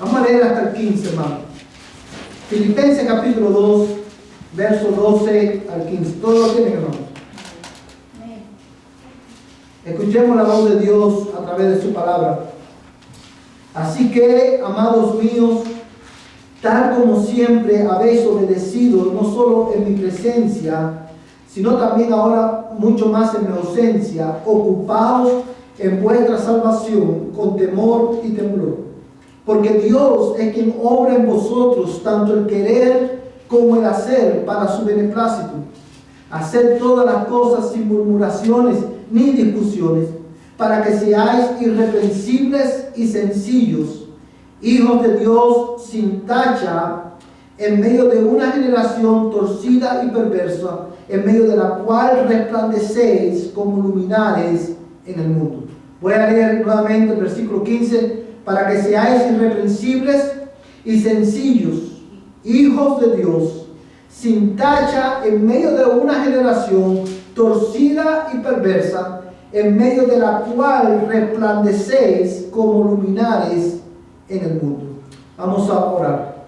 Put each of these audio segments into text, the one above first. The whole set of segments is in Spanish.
Vamos a leer hasta el 15, hermano. Filipenses capítulo 2, versos 12 al 15. Todos lo tienen, hermano. Escuchemos la voz de Dios a través de su palabra. Así que, amados míos, tal como siempre habéis obedecido, no solo en mi presencia, sino también ahora mucho más en mi ausencia, ocupaos en vuestra salvación con temor y temblor. Porque Dios es quien obra en vosotros tanto el querer como el hacer para su beneplácito. Haced todas las cosas sin murmuraciones ni discusiones, para que seáis irreprensibles y sencillos, hijos de Dios sin tacha, en medio de una generación torcida y perversa, en medio de la cual resplandecéis como luminares en el mundo. Voy a leer nuevamente el versículo 15. Para que seáis irreprensibles y sencillos, hijos de Dios, sin tacha, en medio de una generación torcida y perversa, en medio de la cual resplandecéis como luminares en el mundo. Vamos a orar.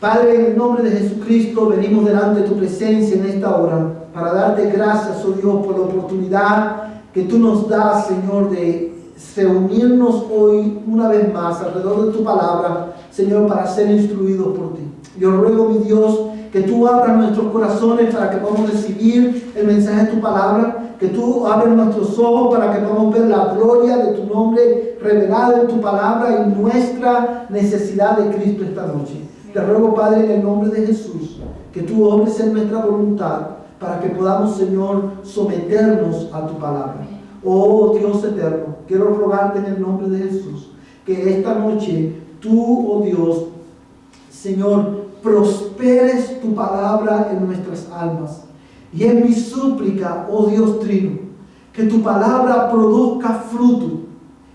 Padre, en el nombre de Jesucristo, venimos delante de tu presencia en esta hora para darte gracias, oh Dios, por la oportunidad que tú nos das, Señor, de reunirnos hoy una vez más alrededor de tu palabra, Señor, para ser instruidos por ti. Yo ruego, mi Dios, que tú abras nuestros corazones para que podamos recibir el mensaje de tu palabra, que tú abres nuestros ojos para que podamos ver la gloria de tu nombre revelada en tu palabra y nuestra necesidad de Cristo esta noche. Te ruego, Padre, en el nombre de Jesús, que tú obres en nuestra voluntad para que podamos, Señor, someternos a tu palabra. Oh Dios eterno, quiero rogarte en el nombre de Jesús que esta noche tú, oh Dios, Señor, prosperes tu palabra en nuestras almas. Y es mi súplica, oh Dios Trino, que tu palabra produzca fruto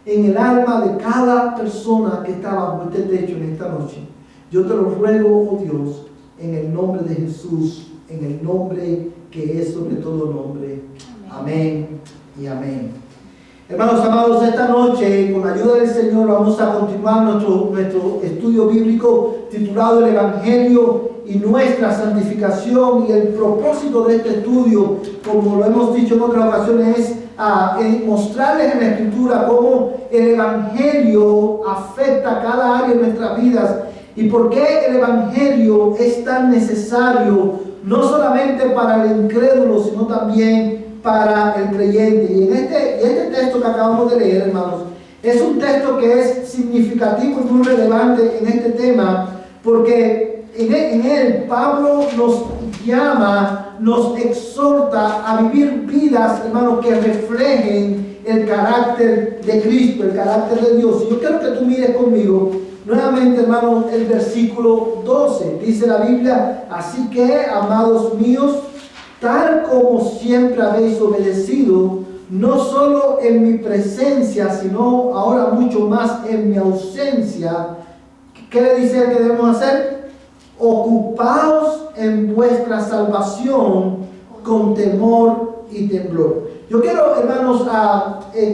en el alma de cada persona que está bajo este techo en esta noche. Yo te lo ruego, oh Dios, en el nombre de Jesús, en el nombre que es sobre todo nombre. Amén y amén. Hermanos amados, esta noche, con la ayuda del Señor, vamos a continuar nuestro estudio bíblico titulado El Evangelio y nuestra santificación. Y el propósito de este estudio, como lo hemos dicho en otras ocasiones, es mostrarles en la Escritura cómo el Evangelio afecta cada área de nuestras vidas y por qué el Evangelio es tan necesario, no solamente para el incrédulo, sino también para el creyente. Y este texto que acabamos de leer, hermanos, es un texto que es significativo y muy relevante en este tema, porque en él Pablo nos llama, nos exhorta a vivir vidas, hermanos, que reflejen el carácter de Cristo, el carácter de Dios. Y yo quiero que tú mires conmigo nuevamente, hermanos, el versículo 12. Dice la Biblia: así que, amados míos, tal como siempre habéis obedecido, no solo en mi presencia, sino ahora mucho más en mi ausencia. ¿Qué le dice que debemos hacer? Ocupaos en vuestra salvación con temor y temblor. Yo quiero, hermanos,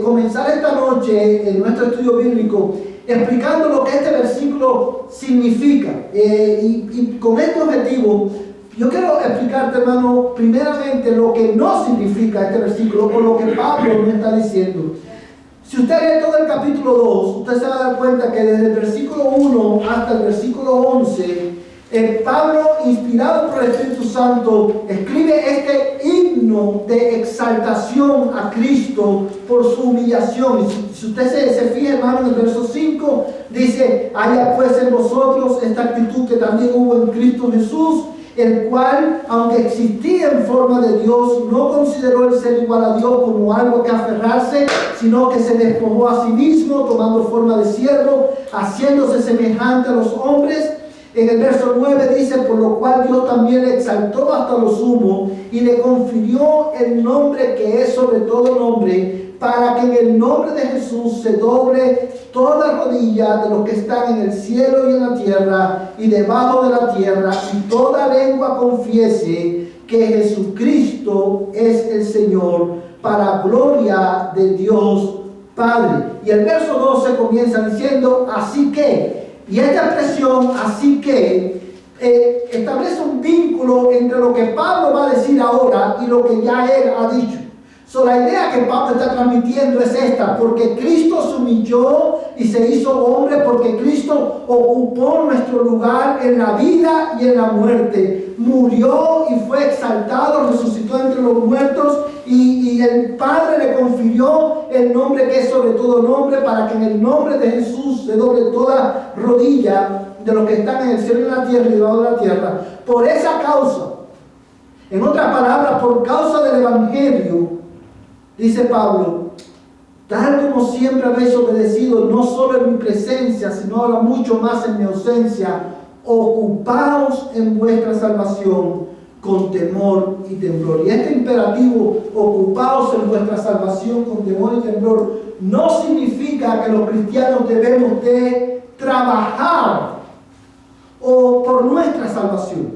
comenzar esta noche en nuestro estudio bíblico explicando lo que este versículo significa. Y con este objetivo, yo quiero explicarte, hermano, primeramente lo que no significa este versículo, por lo que Pablo me está diciendo. Si usted lee todo el capítulo 2, usted se va a dar cuenta que desde el versículo 1 hasta el versículo 11, Pablo, inspirado por el Espíritu Santo, escribe este himno de exaltación a Cristo por su humillación. Y si usted se fija, hermano, en el verso 5, dice: haya pues en vosotros esta actitud que también hubo en Cristo Jesús, el cual, aunque existía en forma de Dios, no consideró el ser igual a Dios como algo que aferrarse, sino que se despojó a sí mismo, tomando forma de siervo, haciéndose semejante a los hombres. En el verso 9 dice: por lo cual Dios también le exaltó hasta lo sumo y le confirió el nombre que es sobre todo nombre, para que en el nombre de Jesús se doble toda rodilla de los que están en el cielo y en la tierra y debajo de la tierra, y toda lengua confiese que Jesucristo es el Señor, para gloria de Dios Padre. Y el verso 12 comienza diciendo, así que, y esta expresión, así que, establece un vínculo entre lo que Pablo va a decir ahora y lo que ya él ha dicho. La idea que Pablo está transmitiendo es esta: porque Cristo se humilló y se hizo hombre, porque Cristo ocupó nuestro lugar en la vida y en la muerte, murió y fue exaltado, resucitó entre los muertos, y el Padre le confirió el nombre que es sobre todo nombre, para que en el nombre de Jesús se doble toda rodilla de los que están en el cielo y en la tierra y debajo de la tierra. Por esa causa, en otras palabras, por causa del Evangelio, dice Pablo, tal como siempre habéis obedecido, no solo en mi presencia, sino ahora mucho más en mi ausencia, ocupaos en vuestra salvación con temor y temblor. Y este imperativo, ocupaos en vuestra salvación con temor y temblor, no significa que los cristianos debemos de trabajar por nuestra salvación.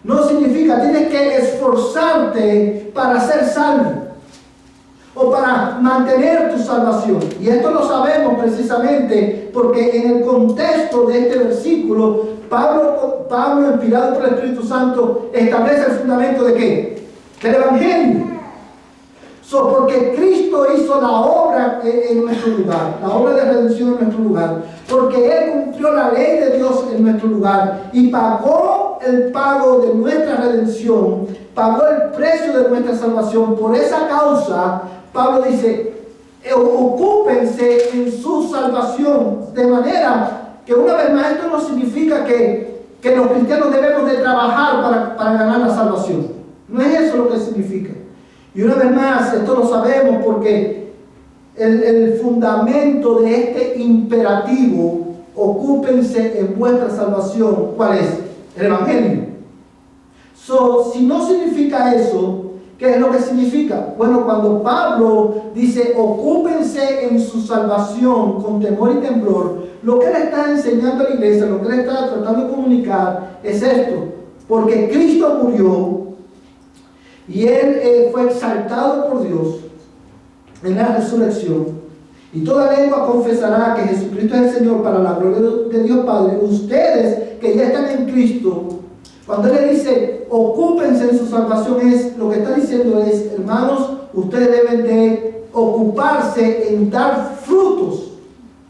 No significa, tienes que esforzarte para ser salvo o para mantener tu salvación. Y esto lo sabemos precisamente porque en el contexto de este versículo, Pablo, inspirado por el Espíritu Santo, establece el fundamento de ¿qué? Del Evangelio. Porque Cristo hizo la obra en nuestro lugar, la obra de redención en nuestro lugar, porque Él cumplió la ley de Dios en nuestro lugar y pagó el pago de nuestra redención, pagó el precio de nuestra salvación. Por esa causa, Pablo dice, ocúpense en su salvación, de manera que, una vez más, esto no significa que los cristianos debemos de trabajar para ganar la salvación. No es eso lo que significa. Y una vez más, esto lo sabemos porque el fundamento de este imperativo, ocúpense en vuestra salvación, ¿cuál es? El Evangelio. Si no significa eso, ¿qué es lo que significa? Bueno, cuando Pablo dice ocúpense en su salvación con temor y temblor, lo que él está enseñando a la iglesia, lo que él está tratando de comunicar es esto: porque Cristo murió y Él fue exaltado por Dios en la resurrección, y toda lengua confesará que Jesucristo es el Señor, para la gloria de Dios Padre. Ustedes que ya están en Cristo, cuando Él le dice ocúpense en su salvación, lo que está diciendo es, hermanos, ustedes deben de ocuparse en dar frutos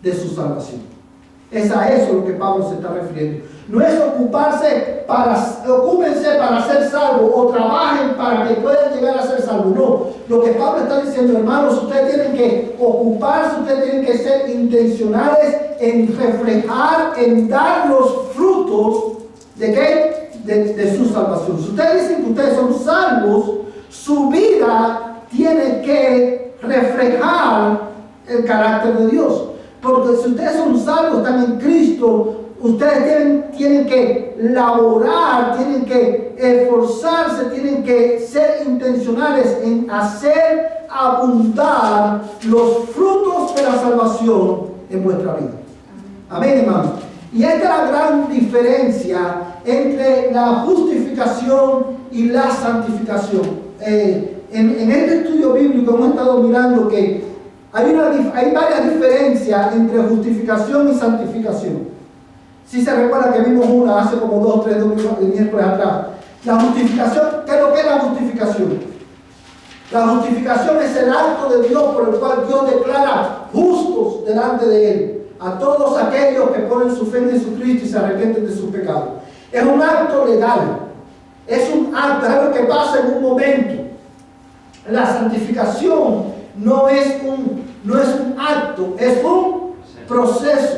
de su salvación. Es a eso lo que Pablo se está refiriendo. No es ocúpense para ser salvos o trabajen para que puedan llegar a ser salvos. No, lo que Pablo está diciendo, hermanos, ustedes tienen que ocuparse, ustedes tienen que ser intencionales en reflejar, en dar los frutos ¿de qué? De su salvación. Si ustedes dicen que ustedes son salvos, su vida tiene que reflejar el carácter de Dios. Porque si ustedes son salvos, están en Cristo, ustedes tienen que laborar, tienen que esforzarse, tienen que ser intencionales en hacer abundar los frutos de la salvación en vuestra vida. Amén, hermanos. Y esta es la gran diferencia entre la justificación y la santificación. En este estudio bíblico hemos estado mirando que hay varias diferencias entre justificación y santificación. Si se recuerda que vimos una hace como 2 o 3 miércoles atrás. La justificación, ¿qué es lo que es la justificación? La justificación es el acto de Dios por el cual Dios declara justos delante de Él a todos aquellos que ponen su fe en Jesucristo y se arrepienten de sus pecados. Es un acto legal. Es un acto, es algo que pasa en un momento. La santificación no es un acto, es un proceso.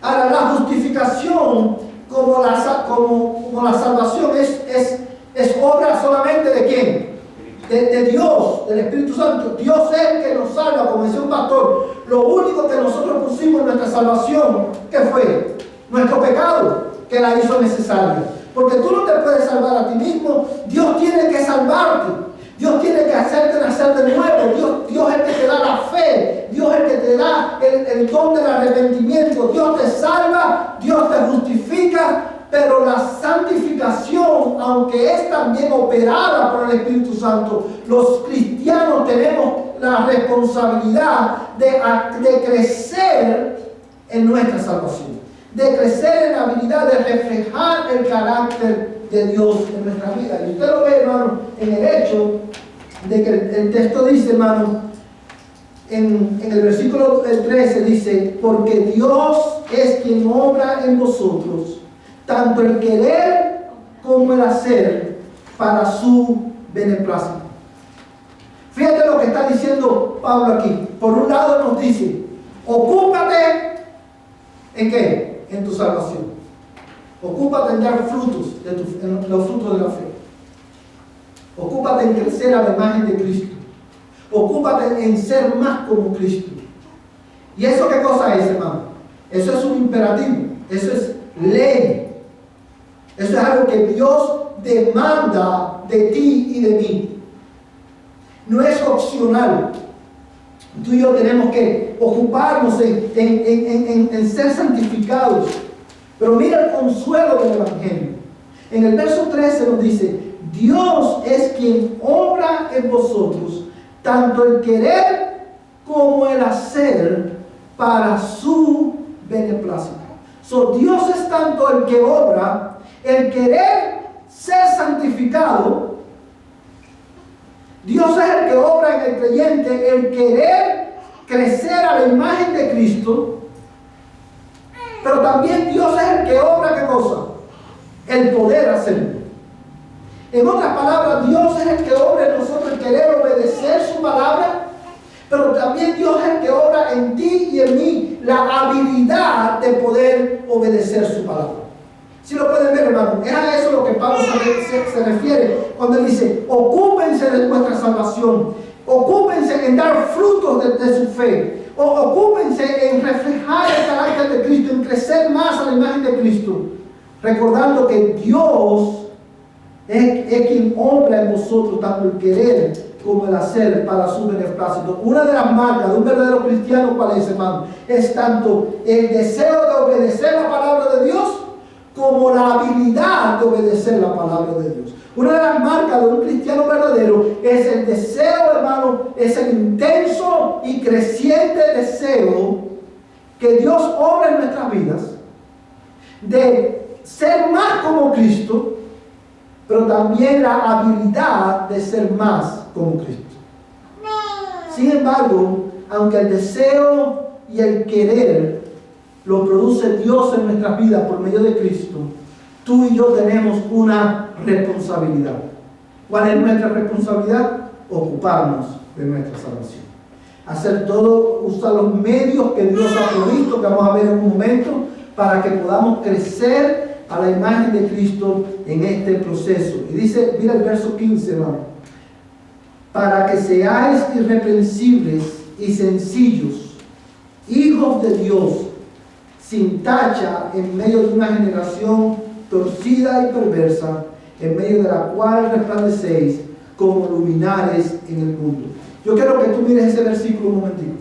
Ahora, la justificación como la salvación es obra solamente ¿de quién? De Dios, del Espíritu Santo. Dios es el que nos salva, como decía un pastor. Lo único que nosotros pusimos en nuestra salvación, ¿qué fue? Nuestro pecado, que la hizo necesaria. Porque tú no te puedes salvar a ti mismo. Dios tiene que salvarte. Dios tiene que hacerte nacer de nuevo. Dios es el que te da la fe. Dios es el que te da el don del arrepentimiento. Dios te salva, Dios te justifica, pero la santificación, aunque es también operada por el Espíritu Santo, los cristianos tenemos la responsabilidad de crecer en nuestra salvación, de crecer en la habilidad de reflejar el carácter de Dios en nuestra vida. Y usted lo ve, hermano, en el hecho de que el texto dice, hermano, en el versículo 13 dice, porque Dios es quien obra en vosotros, tanto el querer como el hacer, para su beneplácito. Fíjate lo que está diciendo Pablo aquí. Por un lado nos dice, ocúpate ¿en qué? En tu salvación. Ocúpate en dar frutos, en los frutos de la fe. Ocúpate en crecer a la imagen de Cristo. Ocúpate en ser más como Cristo. ¿Y eso qué cosa es, hermano? Eso es un imperativo. Eso es ley. Eso es algo que Dios demanda de ti y de mí. No es opcional. Tú y yo tenemos que ocuparnos en ser santificados. Pero mira el consuelo del Evangelio. En el verso 13 nos dice, Dios es quien obra en vosotros, tanto el querer como el hacer, para su beneplácito. Dios es tanto el que obra, el querer ser santificado. Dios es el que obra en el creyente, el querer crecer a la imagen de Cristo. Pero también Dios es el que obra, ¿qué cosa? El poder hacerlo. En otras palabras, Dios es el que obra en nosotros el querer obedecer su palabra. Pero también Dios es el que obra en ti y en mí la habilidad de poder obedecer su palabra. Si lo pueden ver, hermano, es a eso lo que Pablo se refiere cuando él dice, ocúpense de vuestra salvación, ocúpense en dar frutos de su fe, ocúpense en reflejar el carácter de Cristo, en crecer más a la imagen de Cristo, recordando que Dios es quien obra en vosotros tanto el querer como el hacer para su beneplácito. Una de las marcas de un verdadero cristiano, ¿cuál es, hermano? Es tanto el deseo de obedecer la palabra de Dios como la habilidad de obedecer la palabra de Dios. Una de las marcas de un cristiano verdadero es el deseo, hermano, es el intenso y creciente deseo que Dios obra en nuestras vidas de ser más como Cristo, pero también la habilidad de ser más como Cristo. Sin embargo, aunque el deseo y el querer lo produce Dios en nuestras vidas por medio de Cristo, tú y yo tenemos una responsabilidad. ¿Cuál es nuestra responsabilidad? Ocuparnos de nuestra salvación. Hacer todo, usar los medios que Dios ha provisto, que vamos a ver en un momento, para que podamos crecer a la imagen de Cristo en este proceso. Y dice, mira el verso 15, hermano, para que seáis irreprensibles y sencillos, hijos de Dios, sin tacha en medio de una generación torcida y perversa, en medio de la cual resplandecéis como luminares en el mundo. Yo quiero que tú mires ese versículo un momentito.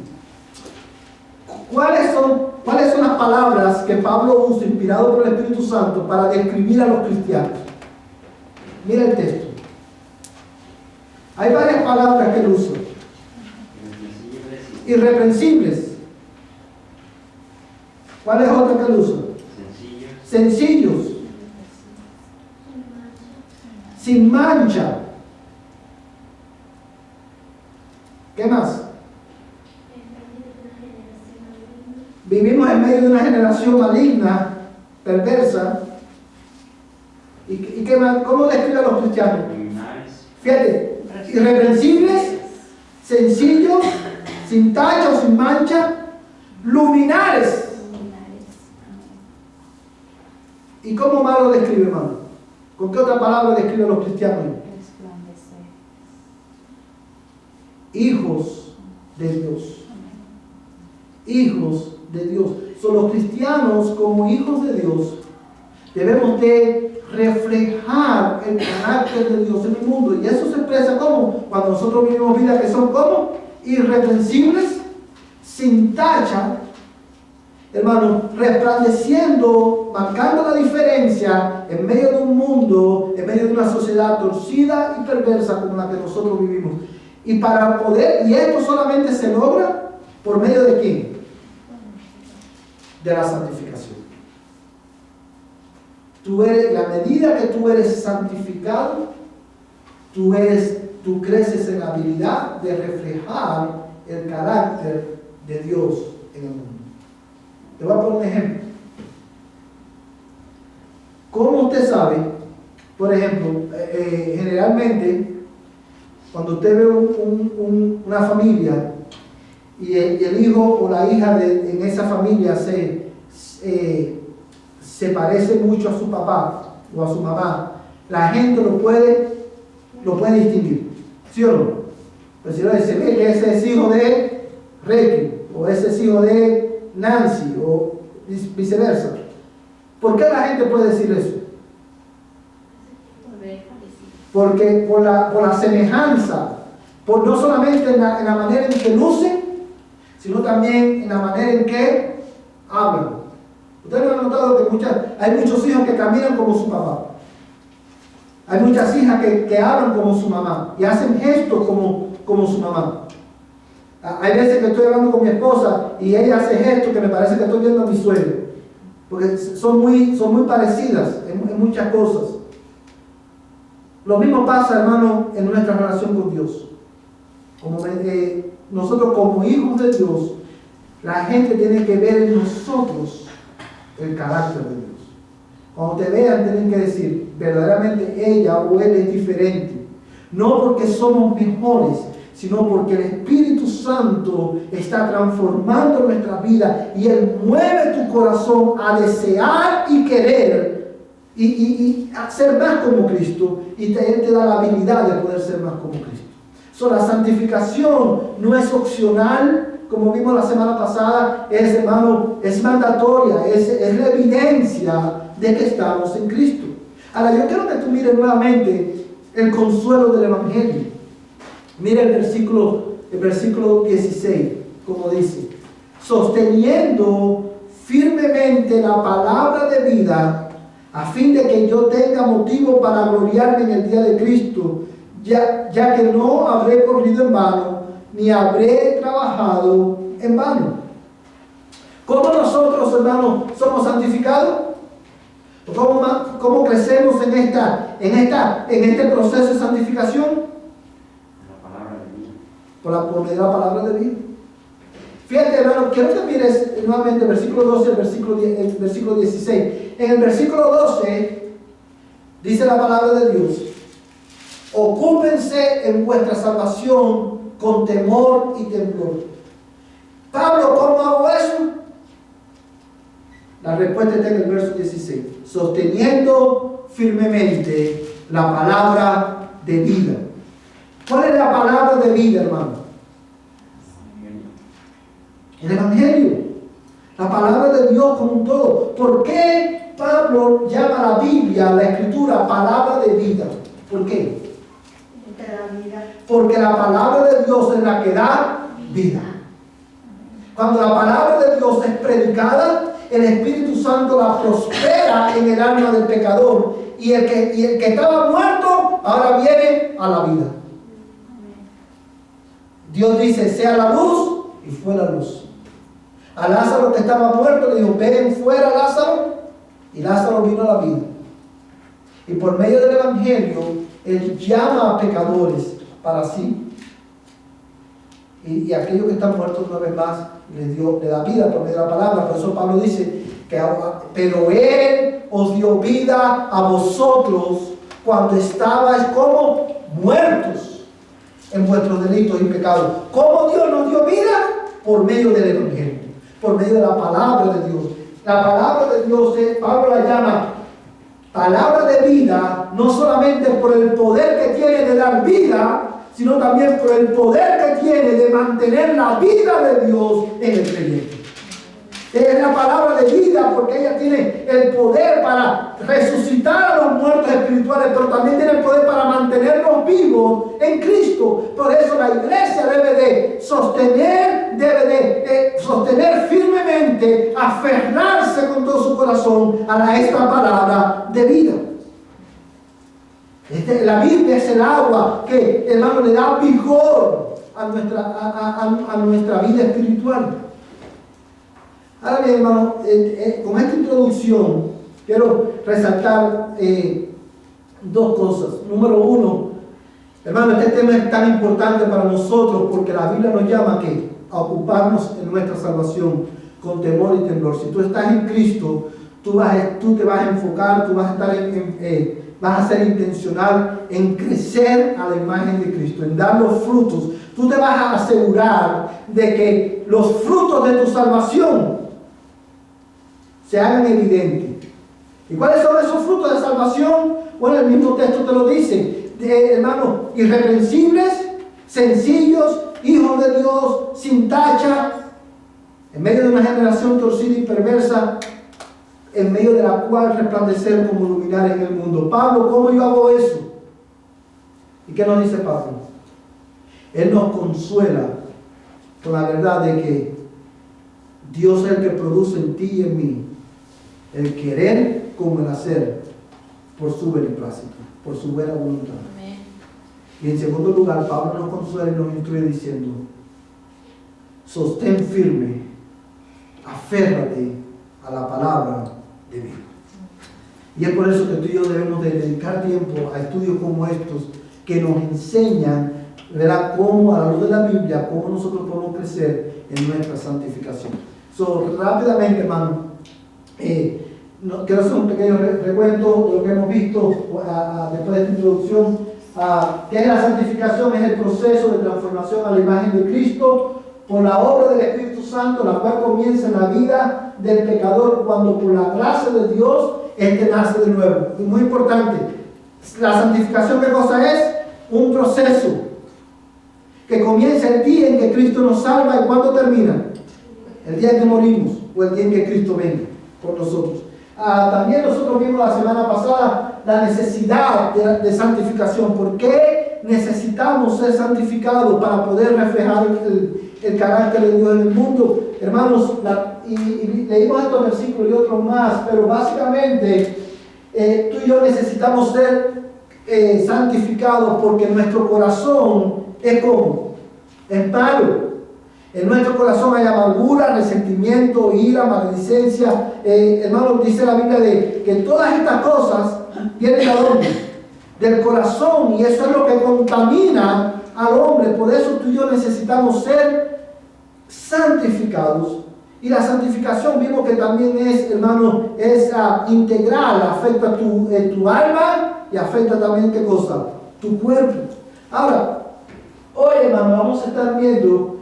¿Cuáles son las palabras que Pablo usa, inspirado por el Espíritu Santo, para describir a los cristianos? Mira el texto. Hay varias palabras que él usa. Irreprensibles. ¿Cuál es otra que él usa? Sencillos. Sin mancha. ¿Qué más? Vivimos en medio de una generación maligna, perversa. ¿Y qué más? ¿Cómo describe a los cristianos? Fíjate, irreprensibles, sencillos, sin tacha o sin mancha, luminares. ¿Y cómo más lo describe, hermano? ¿Con qué otra palabra describe a los cristianos? Hijos de Dios. Hijos de Dios. Son los cristianos, como hijos de Dios, debemos de reflejar el carácter de Dios en el mundo. Y eso se expresa como cuando nosotros vivimos vidas que son como irreprensibles, sin tacha, hermano, resplandeciendo, marcando la diferencia en medio de un mundo, en medio de una sociedad torcida y perversa como la que nosotros vivimos. Y para poder, y esto solamente se logra por medio de ¿quién? De la santificación. La medida que tú eres santificado, tú creces en la habilidad de reflejar el carácter de Dios en el mundo. Te voy a poner un ejemplo. ¿Cómo usted sabe? Por ejemplo, generalmente, cuando usted ve una familia y el hijo o la hija en esa familia se parece mucho a su papá o a su mamá, la gente lo puede distinguir, ¿sí o no? Pues si no, se ve que ese es hijo de Reiki o ese es hijo de Nancy o viceversa. ¿Por qué la gente puede decir eso? Porque por la semejanza, no solamente en la manera en que lucen, sino también en la manera en que hablan. Ustedes han notado que hay muchos hijos que caminan como su papá. Hay muchas hijas que hablan como su mamá y hacen gestos como su mamá. Hay veces que estoy hablando con mi esposa y ella hace gestos que me parece que estoy viendo a mi suegra, porque son muy parecidas en muchas cosas. Lo mismo pasa, hermano, en nuestra relación con Dios. Nosotros como hijos de Dios, la gente tiene que ver en nosotros el carácter de Dios. Cuando te vean, tienen que decir, verdaderamente ella o él es diferente. No porque somos mejores, sino porque el Espíritu Santo está transformando nuestra vida y Él mueve tu corazón a desear y querer y a ser más como Cristo, y Él te da la habilidad de poder ser más como Cristo. La santificación no es opcional, como vimos la semana pasada, es mandatoria, es la evidencia de que estamos en Cristo. Ahora yo quiero que tú mires nuevamente el consuelo del Evangelio. Mira el versículo 16, como dice: sosteniendo firmemente la palabra de vida, a fin de que yo tenga motivo para gloriarme en el día de Cristo, ya que no habré corrido en vano, ni habré trabajado en vano. ¿Cómo nosotros, hermanos, somos santificados? ¿Cómo crecemos en este proceso de santificación? Por medio de la palabra de vida. Fíjate, hermano, quiero que mires nuevamente el versículo 12 y el versículo 16. En el versículo 12 dice la palabra de Dios: ocúpense en vuestra salvación con temor y temblor. Pablo, ¿cómo hago eso? La respuesta está en el verso 16. Sosteniendo firmemente la palabra de vida. ¿Cuál es la palabra de vida, hermano? El Evangelio. La palabra de Dios como un todo. ¿Por qué Pablo llama a la Biblia, a la Escritura, palabra de vida? ¿Por qué? Porque la palabra de Dios es la que da vida. Cuando la palabra de Dios es predicada, el Espíritu Santo la prospera en el alma del pecador. Y el que estaba muerto, ahora viene a la vida. Dios dice: sea la luz, y fue la luz. A Lázaro, que estaba muerto, le dijo: ven fuera, Lázaro, y Lázaro vino a la vida. Y por medio del Evangelio, Él llama a pecadores para sí, y aquellos que están muertos una vez más le da vida por medio de la palabra. Por eso Pablo dice que pero Él os dio vida a vosotros cuando estabais como muertos en vuestros delitos y pecados. ¿Cómo Dios nos dio vida? Por medio del Evangelio, por medio de la palabra de Dios. La palabra de Dios, Pablo la llama palabra de vida, no solamente por el poder que tiene de dar vida, sino también por el poder que tiene de mantener la vida de Dios en el creyente. Es la palabra de vida porque ella tiene el poder para resucitar a los muertos espirituales, pero también tiene el poder para mantenernos vivos en Cristo. Por eso la iglesia debe de sostener firmemente, aferrarse con todo su corazón a esta palabra de vida. La Biblia es el agua que, hermano, le da vigor a nuestra vida espiritual. Ahora bien, hermano, con esta introducción quiero resaltar dos cosas. Número uno, hermano, este tema es tan importante para nosotros porque la Biblia nos llama a ocuparnos en nuestra salvación con temor y temblor. Si tú estás en Cristo, tú te vas a enfocar, tú vas a estar vas a ser intencional en crecer a la imagen de Cristo, en dar los frutos. Tú te vas a asegurar de que los frutos de tu salvación se hagan evidentes. ¿Y cuáles son esos frutos de salvación? Bueno, el mismo texto te lo dice, hermano, irreprensibles, sencillos, hijos de Dios, sin tacha, en medio de una generación torcida y perversa, en medio de la cual resplandecer como luminares en el mundo. Pablo, ¿cómo yo hago eso? ¿Y qué nos dice Pablo? Él nos consuela con la verdad de que Dios es el que produce en ti y en mí el querer como el hacer por su beneplácito, por su buena voluntad. Amén. Y en segundo lugar, Pablo nos consuela y nos instruye diciendo: sostén firme, aférrate a la palabra de vida. Y es por eso que tú y yo debemos de dedicar tiempo a estudios como estos que nos enseñan, ¿verdad?, cómo, a la luz de la Biblia, cómo nosotros podemos crecer en nuestra santificación. Rápidamente, hermano, quiero hacer un pequeño recuento de lo que hemos visto después de esta introducción. ¿Qué es la santificación? Es el proceso de transformación a la imagen de Cristo por la obra del Espíritu Santo, la cual comienza en la vida del pecador cuando por la gracia de Dios éste nace de nuevo. Y muy importante, la santificación, ¿qué cosa es? Un proceso que comienza el día en que Cristo nos salva. ¿Y cuándo termina? El día en que morimos o el día en que Cristo venga por nosotros. También nosotros vimos la semana pasada la necesidad de santificación. ¿Por qué necesitamos ser santificados para poder reflejar el carácter de Dios en el mundo? Hermanos, y leímos estos versículos y otros más, pero básicamente tú y yo necesitamos ser santificados porque nuestro corazón es como, es malo. En nuestro corazón hay amargura, resentimiento, ira, maledicencia. Hermano, dice la Biblia que todas estas cosas vienen de dónde? Del corazón, y eso es lo que contamina al hombre. Por eso tú y yo necesitamos ser santificados. Y la santificación vimos que también es, hermano, es integral, afecta tu alma y afecta también, ¿qué cosa? Tu cuerpo. Ahora, hoy, hermano, vamos a estar viendo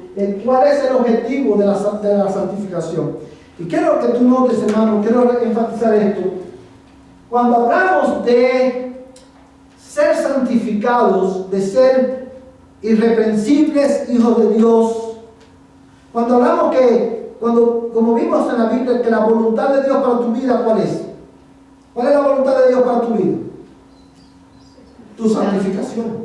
cuál es el objetivo de la santificación. Y quiero que tú notes, hermano, quiero enfatizar esto. Cuando hablamos de ser santificados, de ser irreprensibles hijos de Dios, cuando hablamos como vimos en la Biblia, que la voluntad de Dios para tu vida, ¿cuál es? ¿Cuál es la voluntad de Dios para tu vida? Tu santificación.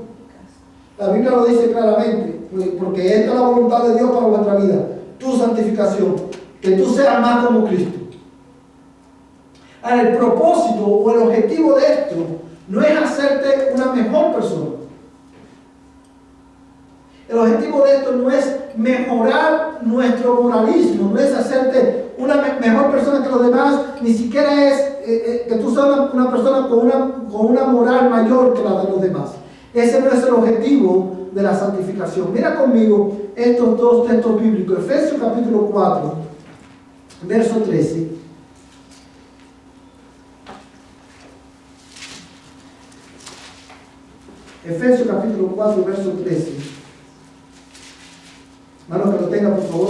La Biblia lo dice claramente, porque esta es la voluntad de Dios para vuestra vida, tu santificación, que tú seas más como Cristo. Ahora, el propósito o el objetivo de esto no es hacerte una mejor persona. El objetivo de esto no es mejorar nuestro moralismo, no es hacerte una mejor persona que los demás, ni siquiera es que tú seas una persona con una moral mayor que la de los demás. Ese no es el objetivo de la santificación. Mira conmigo estos dos textos bíblicos. Efesios capítulo 4, verso 13. Efesios capítulo 4, verso 13. Hermano, que lo tenga, por favor.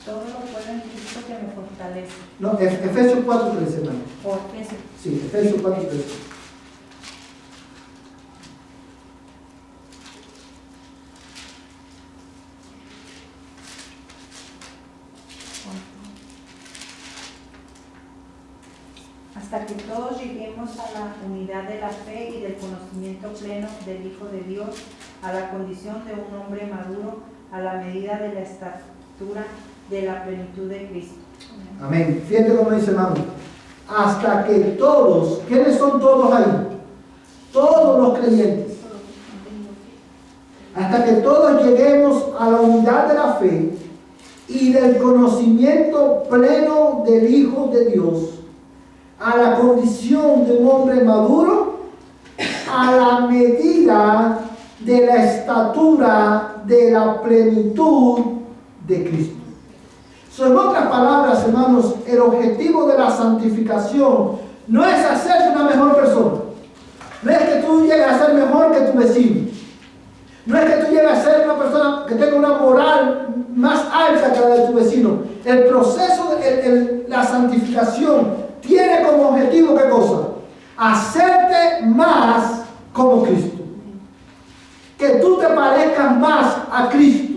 Todo lo puedo en Cristo que me fortalece. No, Efesios 4, 13, hermano. O Efesios. Sí, Efesios 4, 13. lleguemos a la unidad de la fe y del conocimiento pleno del Hijo de Dios, a la condición de un hombre maduro, a la medida de la estatura de la plenitud de Cristo. Amén. Fíjate cómo dice, hermano. Hasta que todos, ¿quiénes son todos ahí? Todos los creyentes. Hasta que todos lleguemos a la unidad de la fe y del conocimiento pleno del Hijo de Dios, a la condición de un hombre maduro, a la medida de la estatura de la plenitud de Cristo. En otras palabras, hermanos, el objetivo de la santificación no es hacerte una mejor persona. No es que tú llegues a ser mejor que tu vecino. No es que tú llegues a ser una persona que tenga una moral más alta que la de tu vecino. El proceso de la santificación tiene como objetivo, ¿qué cosa? Hacerte más como Cristo. Que tú te parezcas más a Cristo.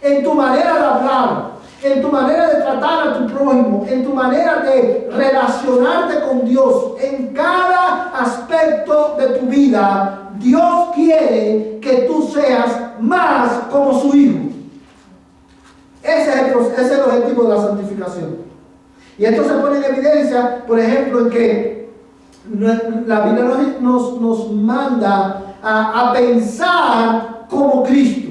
En tu manera de hablar, en tu manera de tratar a tu prójimo, en tu manera de relacionarte con Dios, en cada aspecto de tu vida, Dios quiere que tú seas más como su Hijo. Ese es el objetivo de la santificación. Y esto se pone en evidencia, por ejemplo, en que la Biblia nos manda a pensar como Cristo.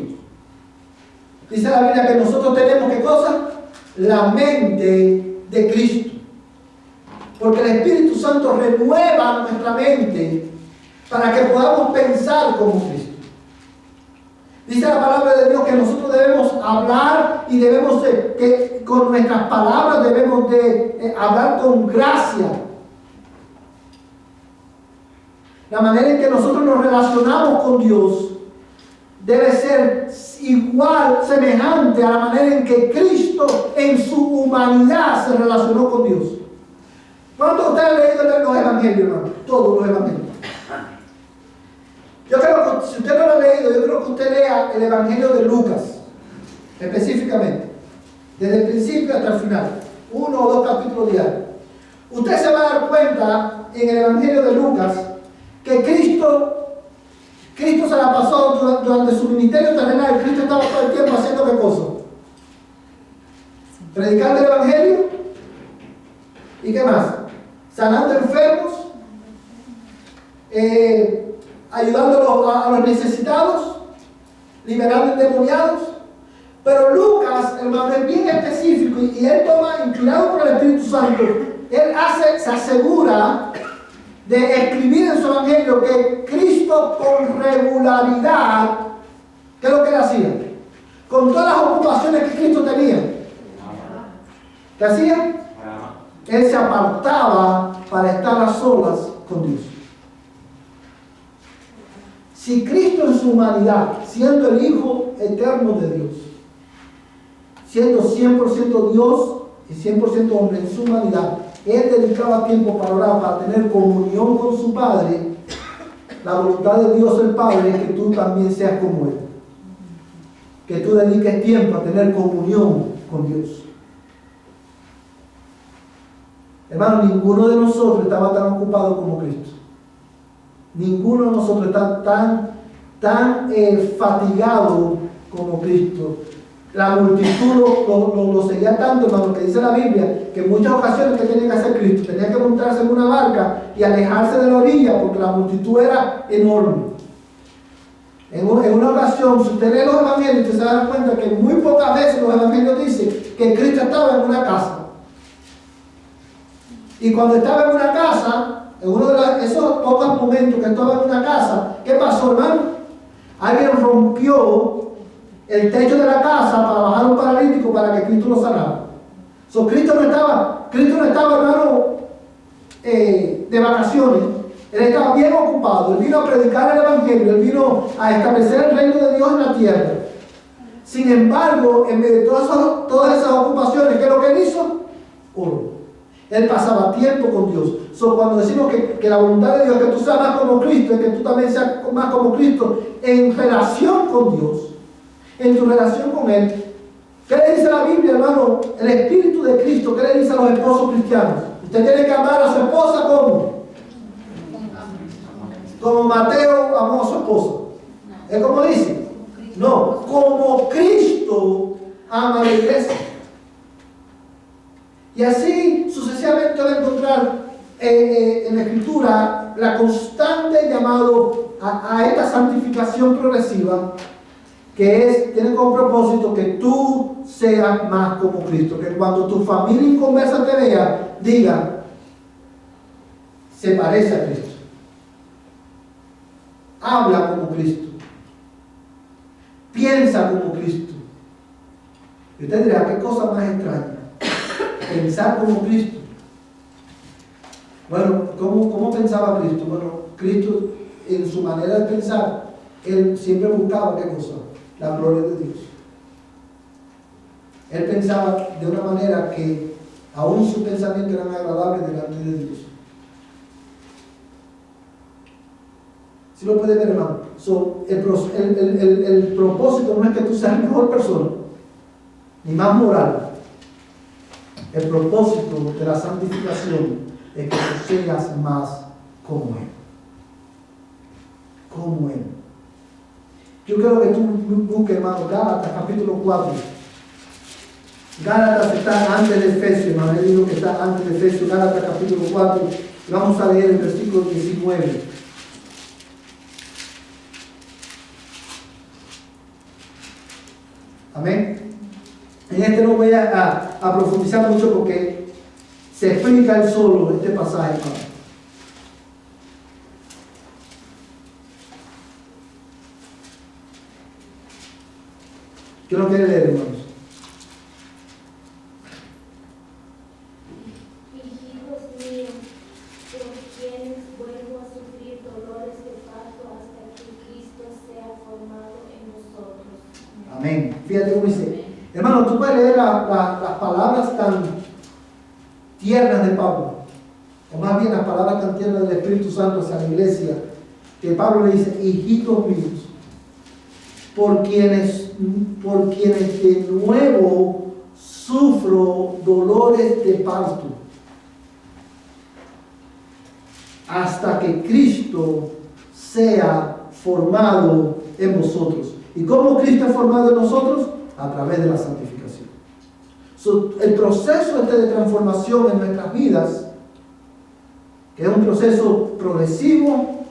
Dice la Biblia que nosotros tenemos, ¿qué cosa? La mente de Cristo. Porque el Espíritu Santo renueva nuestra mente para que podamos pensar como Cristo. Dice la palabra de Dios que nosotros debemos hablar y debemos que con nuestras palabras debemos de hablar con gracia. La manera en que nosotros nos relacionamos con Dios debe ser igual, semejante a la manera en que Cristo en su humanidad se relacionó con Dios. ¿Cuántos de ustedes han leído los evangelios, hermano? Todos los evangelios. Yo creo que si usted no lo ha leído, yo creo que usted lea el evangelio de Lucas, específicamente, desde el principio hasta el final, 1 o 2 capítulos diarios. Usted se va a dar cuenta en el evangelio de Lucas que Cristo se la pasó durante su ministerio terrenal. Cristo estaba todo el tiempo haciendo ¿qué cosa? Predicando el evangelio. ¿Y qué más? Sanando enfermos, ayudando a los necesitados, liberando endemoniados. Pero Lucas, hermano, es bien específico y él toma, inclinado por el Espíritu Santo, él se asegura de escribir en su evangelio que Cristo con regularidad, ¿qué es lo que él hacía? Con todas las ocupaciones que Cristo tenía, ¿qué hacía? Él se apartaba para estar a solas con Dios. Si Cristo en su humanidad, siendo el Hijo eterno de Dios, siendo 100% Dios y 100% hombre en su humanidad, él dedicaba tiempo para orar, para tener comunión con su Padre. La voluntad de Dios el Padre es que tú también seas como Él. Que tú dediques tiempo a tener comunión con Dios. Hermano, ninguno de nosotros estaba tan ocupado como Cristo. Ninguno de nosotros está tan fatigado como Cristo. La multitud lo seguía tanto, hermano, que dice la Biblia, que en muchas ocasiones que tenía que hacer Cristo, tenía que montarse en una barca y alejarse de la orilla porque la multitud era enorme. En una ocasión, si usted lee los evangelios, usted se da cuenta que muy pocas veces los evangelios dicen que Cristo estaba en una casa. Y cuando estaba en una casa, en uno de esos pocos momentos que estaba en una casa, ¿qué pasó, hermano? Alguien rompió el techo de la casa para bajar un paralítico para que Cristo lo sanara. Cristo no estaba, hermano, de vacaciones. Él estaba bien ocupado. Él vino a predicar el evangelio. Él vino a establecer el reino de Dios en la tierra. Sin embargo, en medio de todas esas ocupaciones, ¿qué es lo que él hizo? Oró. Él pasaba tiempo con Dios. Cuando decimos que la voluntad de Dios es que tú seas más como Cristo, es que tú también seas más como Cristo en relación con Dios, en tu relación con Él. ¿Qué le dice la Biblia, hermano? El Espíritu de Cristo, ¿qué le dice a los esposos cristianos? Usted tiene que amar a su esposa como Mateo amó a su esposa. ¿Es como dice? No, como Cristo ama a la iglesia. Y así sucesivamente va a encontrar en la Escritura la constante llamado a esta santificación progresiva, que tiene como propósito que tú seas más como Cristo, que cuando tu familia inconversa te vea, diga, se parece a Cristo, habla como Cristo, piensa como Cristo. Y usted dirá, ¿qué cosa más extraña? Pensar como Cristo. Bueno, ¿cómo pensaba Cristo? Bueno, Cristo en su manera de pensar, Él siempre buscaba ¿qué cosa? La gloria de Dios. Él pensaba de una manera que aún sus pensamientos eran agradables delante de Dios. ¿Sí lo puede ver, hermano? El propósito no es que tú seas mejor persona, ni más moral. El propósito de la santificación es que tú seas más como Él. Como Él. Yo quiero que tú busques, hermano, Gálatas capítulo 4. Gálatas está antes de Efesios, hermano. Él dijo que está antes de Efesios. Gálatas capítulo 4. Y vamos a leer el versículo 19. Amén. En este no voy a profundizar mucho porque se explica él solo este pasaje, hermano. ¿Qué no quiere leer, hermanos? Hijitos míos, por quienes vuelvo a sufrir dolores de parto hasta que Cristo sea formado en nosotros. Amén. Fíjate cómo dice. Hermano, tú puedes leer las palabras tan tiernas de Pablo, o más bien las palabras tan tiernas del Espíritu Santo hacia la iglesia, que Pablo le dice, hijitos míos, por quienes de nuevo sufro dolores de parto, hasta que Cristo sea formado en vosotros. ¿Y cómo Cristo es formado en nosotros? A través de la santificación. El proceso de transformación en nuestras vidas, que es un proceso progresivo,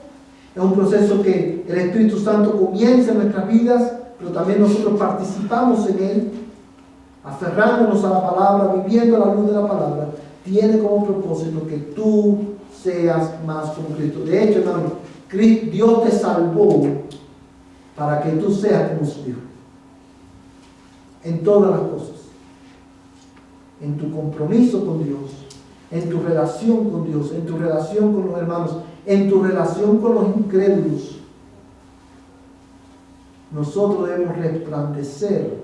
es un proceso que el Espíritu Santo comienza en nuestras vidas, pero también nosotros participamos en él, aferrándonos a la palabra, viviendo a la luz de la palabra, tiene como propósito que tú seas más como Cristo. De hecho, hermano, Dios te salvó para que tú seas como su hijo. En todas las cosas. En tu compromiso con Dios, en tu relación con Dios, en tu relación con los hermanos, en tu relación con los incrédulos. Nosotros debemos resplandecer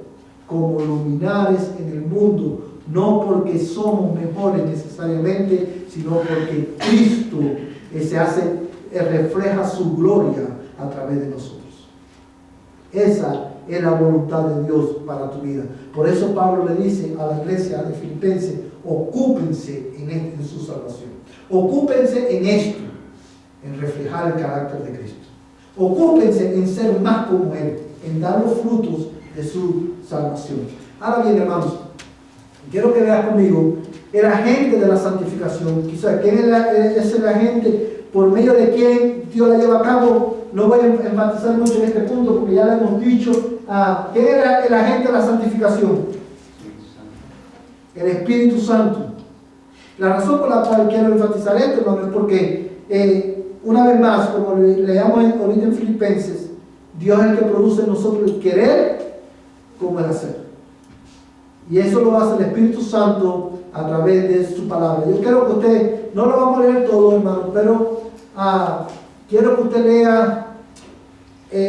como luminares en el mundo, no porque somos mejores necesariamente, sino porque Cristo refleja su gloria a través de nosotros. Esa es la voluntad de Dios para tu vida. Por eso Pablo le dice a la iglesia de Filipenses, ocúpense en su salvación. Ocúpense en esto, en reflejar el carácter de Cristo. Ocúpense en ser más como Él, en dar los frutos de su salvación. Ahora bien, hermanos, quiero que veas conmigo el agente de la santificación. Quizás, ¿quién es el agente por medio de quien Dios la lleva a cabo? No voy a enfatizar mucho en este punto porque ya le hemos dicho. ¿Quién era el agente de la santificación? El Espíritu Santo. La razón por la cual quiero enfatizar esto, hermano, es porque una vez más, como leamos ahorita en Filipenses, Dios es el que produce en nosotros el querer como el hacer. Y eso lo hace el Espíritu Santo a través de su palabra. Yo quiero que usted, no lo vamos a leer todo, hermano, pero quiero que usted lea,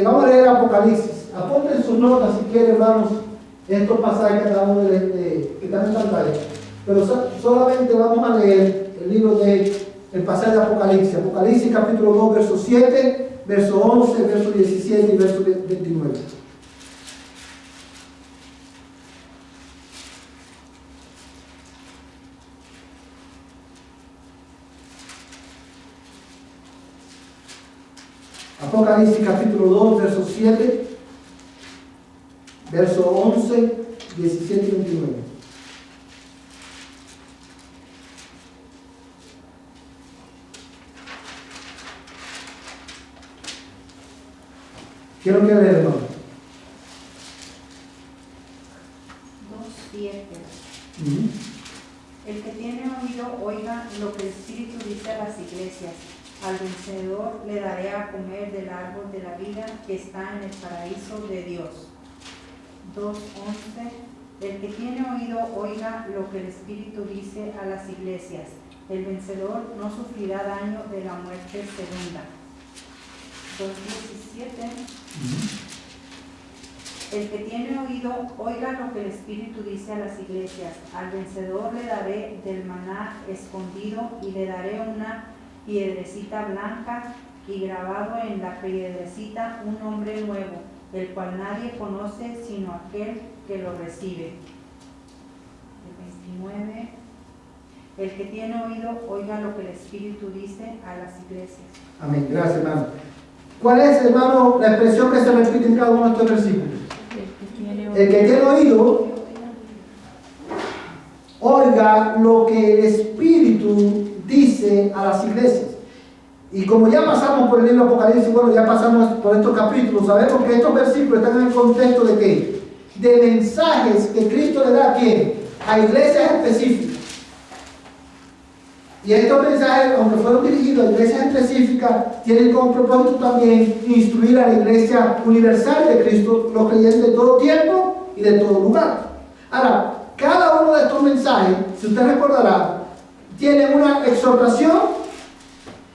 vamos a leer Apocalipsis. Apunten sus notas si quieren, hermanos, estos pasajes que acabamos que están en pantalla. Pero solamente vamos a leer el libro el pasaje de Apocalipsis. Apocalipsis capítulo 2, verso 7, verso 11, verso 17 y verso 29. Apocalipsis capítulo 2, verso 7, verso 11, 17 y 29. Quiero que lean, hermano. 2:7. El que tiene oído, oiga lo que el Espíritu dice a las iglesias. Al vencedor le daré a comer del árbol de la vida que está en el paraíso de Dios. 2:11. El que tiene oído, oiga lo que el Espíritu dice a las iglesias. El vencedor no sufrirá daño de la muerte segunda. 2:17. El que tiene oído, oiga lo que el Espíritu dice a las iglesias. Al vencedor le daré del maná escondido y le daré una piedrecita blanca y grabado en la piedrecita un nombre nuevo, el cual nadie conoce sino aquel que lo recibe. El 29. El que tiene oído, oiga lo que el Espíritu dice a las iglesias. Amén. Gracias, hermano. ¿Cuál es, hermano, la expresión que se repite en cada uno de estos versículos? El que tiene oído, oiga lo que el Espíritu dice a las iglesias. Y como ya pasamos por el libro de Apocalipsis, bueno, ya pasamos por estos capítulos, sabemos que estos versículos están en el contexto de ¿qué? De mensajes que Cristo le da ¿a quién? A iglesias específicas. Y estos mensajes, aunque fueron dirigidos a iglesias específicas, tienen como propósito también instruir a la iglesia universal de Cristo, los creyentes de todo tiempo y de todo lugar. Ahora, cada uno de estos mensajes, si usted recordará, tiene una exhortación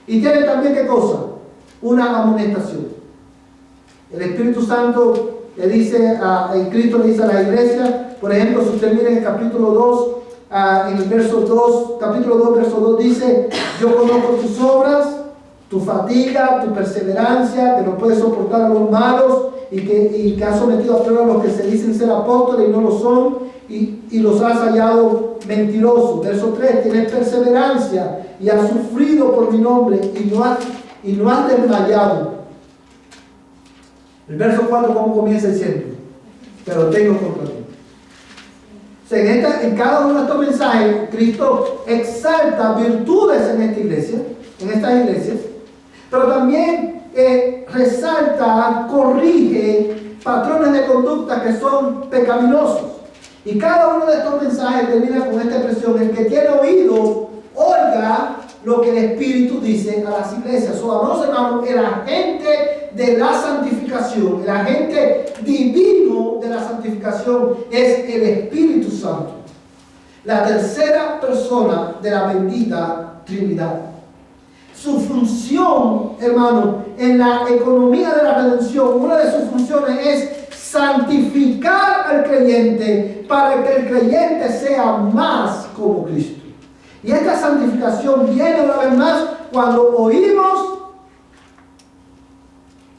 y tiene también, ¿qué cosa? Una amonestación. El Espíritu Santo le dice, Cristo le dice a la iglesia, por ejemplo, si usted mira en el capítulo 2, en el verso 2, capítulo 2, verso 2 dice: yo conozco tus obras, tu fatiga, tu perseverancia, que no puedes soportar a los malos y que has sometido a prueba a los que se dicen ser apóstoles y no lo son, y los has hallado mentirosos. Verso 3, tienes perseverancia y has sufrido por mi nombre y no has desmayado. El verso 4, ¿cómo comienza diciendo? Pero tengo contra ti. O sea, en cada uno de estos mensajes, Cristo exalta virtudes en esta iglesia, en estas iglesias, pero también resalta, corrige patrones de conducta que son pecaminosos. Y cada uno de estos mensajes termina con esta expresión: el que tiene oído, oiga lo que el Espíritu dice a las iglesias. Amados hermanos, el agente de la santificación, el agente divino de la santificación es el Espíritu Santo, la tercera persona de la bendita Trinidad. Su función, hermano, en la economía de la redención, una de sus funciones es santificar al creyente para que el creyente sea más como Cristo. Y esta santificación viene una vez más cuando oímos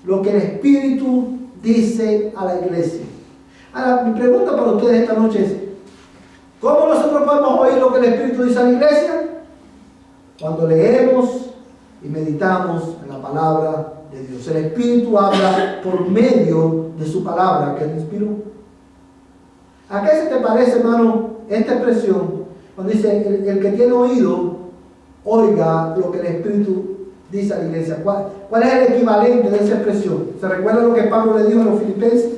lo que el Espíritu dice a la iglesia. Ahora, mi pregunta para ustedes esta noche es: ¿cómo nosotros podemos oír lo que el Espíritu dice a la iglesia? Cuando leemos y meditamos en la palabra de Dios. El Espíritu habla por medio de su palabra que Él inspiró. ¿A qué se te parece, hermano, esta expresión? Cuando dice: el que tiene oído, oiga lo que el Espíritu dice a la iglesia. ¿Cuál es el equivalente de esa expresión? ¿Se recuerda lo que Pablo le dijo a los filipenses?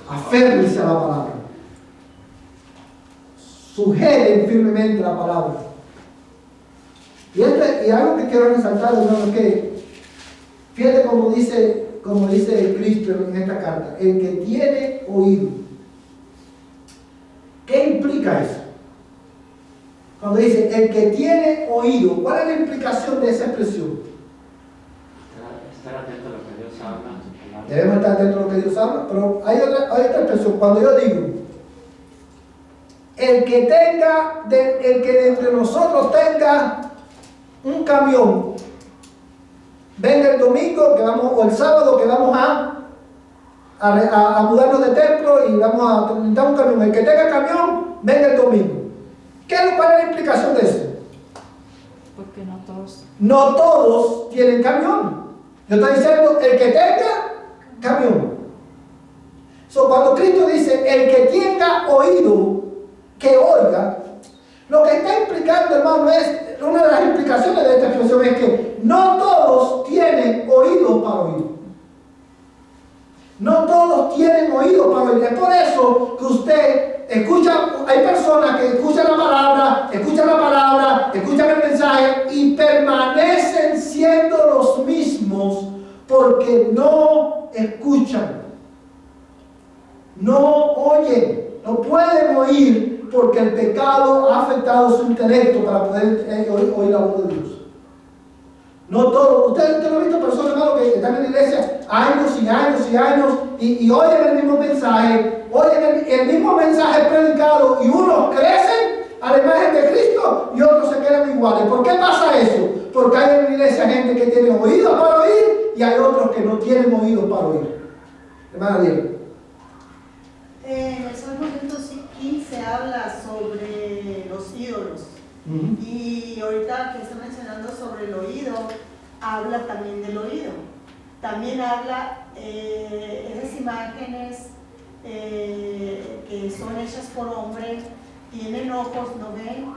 Aférrense a la palabra. Sujeten firmemente la palabra. Y algo que quiero resaltar, hermano, es que fíjate como dice Cristo en esta carta: el que tiene oído. ¿Qué implica eso? Cuando dice el que tiene oído, ¿cuál es la implicación de esa expresión? Estar atento a lo que Dios habla. Debemos estar atentos a lo que Dios habla, pero hay otra expresión. Cuando yo digo: el que de entre nosotros tenga un camión, venga el domingo o el sábado que vamos a mudarnos de templo y vamos a necesitar un camión. El que tenga camión, venga el domingo. ¿Cuál es la implicación de eso? Porque no No todos tienen camión. Yo estoy diciendo el que tenga camión. Cuando Cristo dice el que tenga oído, que oiga, lo que está implicando, hermano, es una de las implicaciones de esta expresión es que no todos tienen oídos para oír. No todos tienen oídos para oír. Es por eso que usted escucha, hay personas que escuchan la palabra, escuchan el mensaje y permanecen siendo los mismos porque no escuchan, no oyen, no pueden oír porque el pecado ha afectado su intelecto para poder oír la voz de Dios. No todo. Usted no ha visto personas, hermano, que están en la iglesia años y años y años y oyen el mismo mensaje, oyen el mismo mensaje predicado y unos crecen a la imagen de Cristo y otros se quedan iguales. ¿Por qué pasa eso? Porque hay en la iglesia gente que tiene oídos para oír y hay otros que no tienen oídos para oír. Hermana Diego. En el Salmo 115 habla sobre los ídolos. Y ahorita que está mencionando sobre el oído, habla también del oído. También habla esas imágenes que son hechas por hombres, tienen ojos, no ven,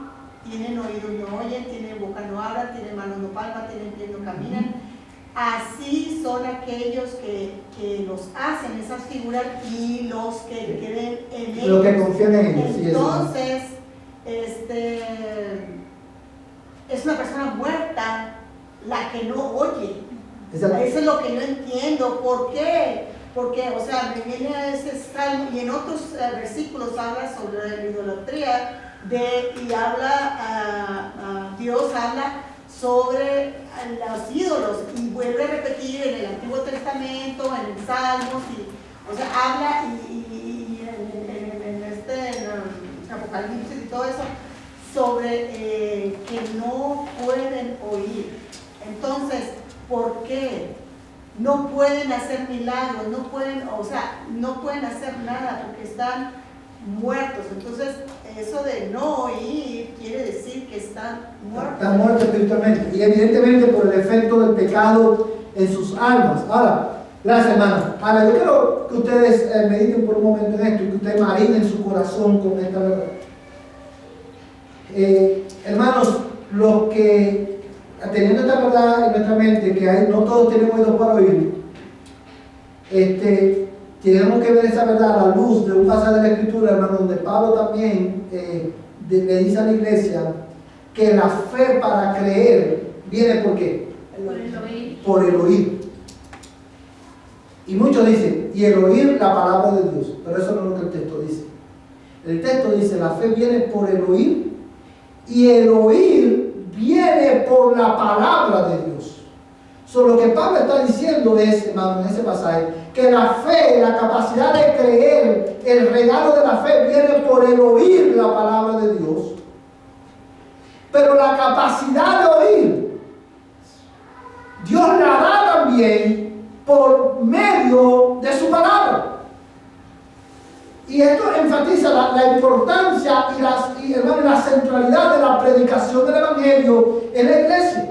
tienen oídos, no oyen, tienen boca, no hablan, tienen manos, no palpan, tienen pies, no caminan. Así son aquellos que los hacen esas figuras y los que creen en ellos. Los que confían en ellos. Entonces, es una persona muerta la que no oye. Eso es lo que yo entiendo. ¿Por qué? Porque, o sea, me viene a ese salmo y en otros versículos habla sobre la idolatría y habla, Dios habla sobre los ídolos y vuelve a repetir en el Antiguo Testamento, en el Salmos, o sea, habla y en Apocalipsis y todo eso sobre que no pueden oír. Entonces, ¿por qué? No pueden hacer milagros, no pueden, o sea, no pueden hacer nada porque están muertos. Entonces, eso de no oír quiere decir que están muertos. Están muertos espiritualmente y evidentemente por el efecto del pecado en sus almas. Ahora, gracias, hermano. Ahora, yo quiero que ustedes mediten por un momento en esto y que ustedes marinen su corazón con esta verdad. Hermanos, los que teniendo esta verdad en nuestra mente, que no todos tienen oídos para oír, tenemos que ver esa verdad a la luz de un pasaje de la Escritura, hermano, donde Pablo también le dice a la iglesia que la fe para creer viene ¿por qué? Por el oír. Por el oír. Y muchos dicen, y el oír la palabra de Dios, pero eso no es lo que el texto dice. El texto dice, la fe viene por el oír, y el oír viene por la palabra de Dios. Lo que Pablo está diciendo es, hermano, en ese pasaje, que la fe, la capacidad de creer, el regalo de la fe viene por el oír la palabra de Dios. Pero la capacidad de oír, Dios la da también por medio de su palabra. Y esto enfatiza la importancia y la centralidad de la predicación del Evangelio en la iglesia.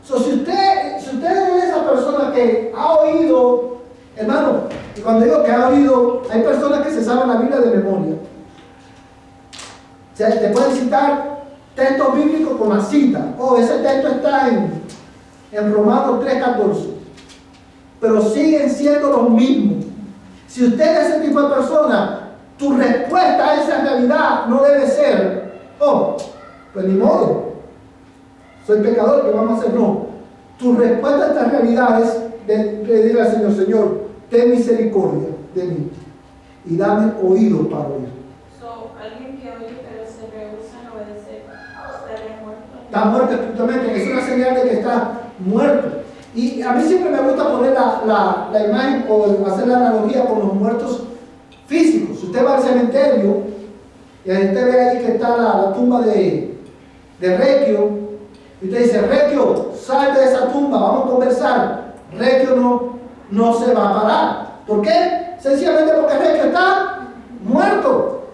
Si usted es esa persona que ha oído, hermano, y cuando digo que ha oído, hay personas que se saben la Biblia de memoria. O sea, te pueden citar textos bíblicos con la cita. Ese texto está en Romanos 3:14. Pero siguen siendo los mismos. Si usted es ese tipo de persona, tu respuesta a esa realidad no debe ser, pues ni modo, soy pecador, ¿qué vamos a hacer? No. Tu respuesta a esta realidad es pedirle al Señor, Señor, ten misericordia de mí y dame oídos para oír. Alguien que oye pero se rehúsa a obedecer, estaría muerto. Está muerto espiritualmente, es una señal de que está muerto. Y a mí siempre me gusta poner la imagen o hacer la analogía con los muertos físicos. Si usted va al cementerio y usted ve ahí que está la tumba de Requio, y usted dice, Requio, sal de esa tumba, vamos a conversar. Requio no se va a parar. ¿Por qué? Sencillamente porque Requio está muerto.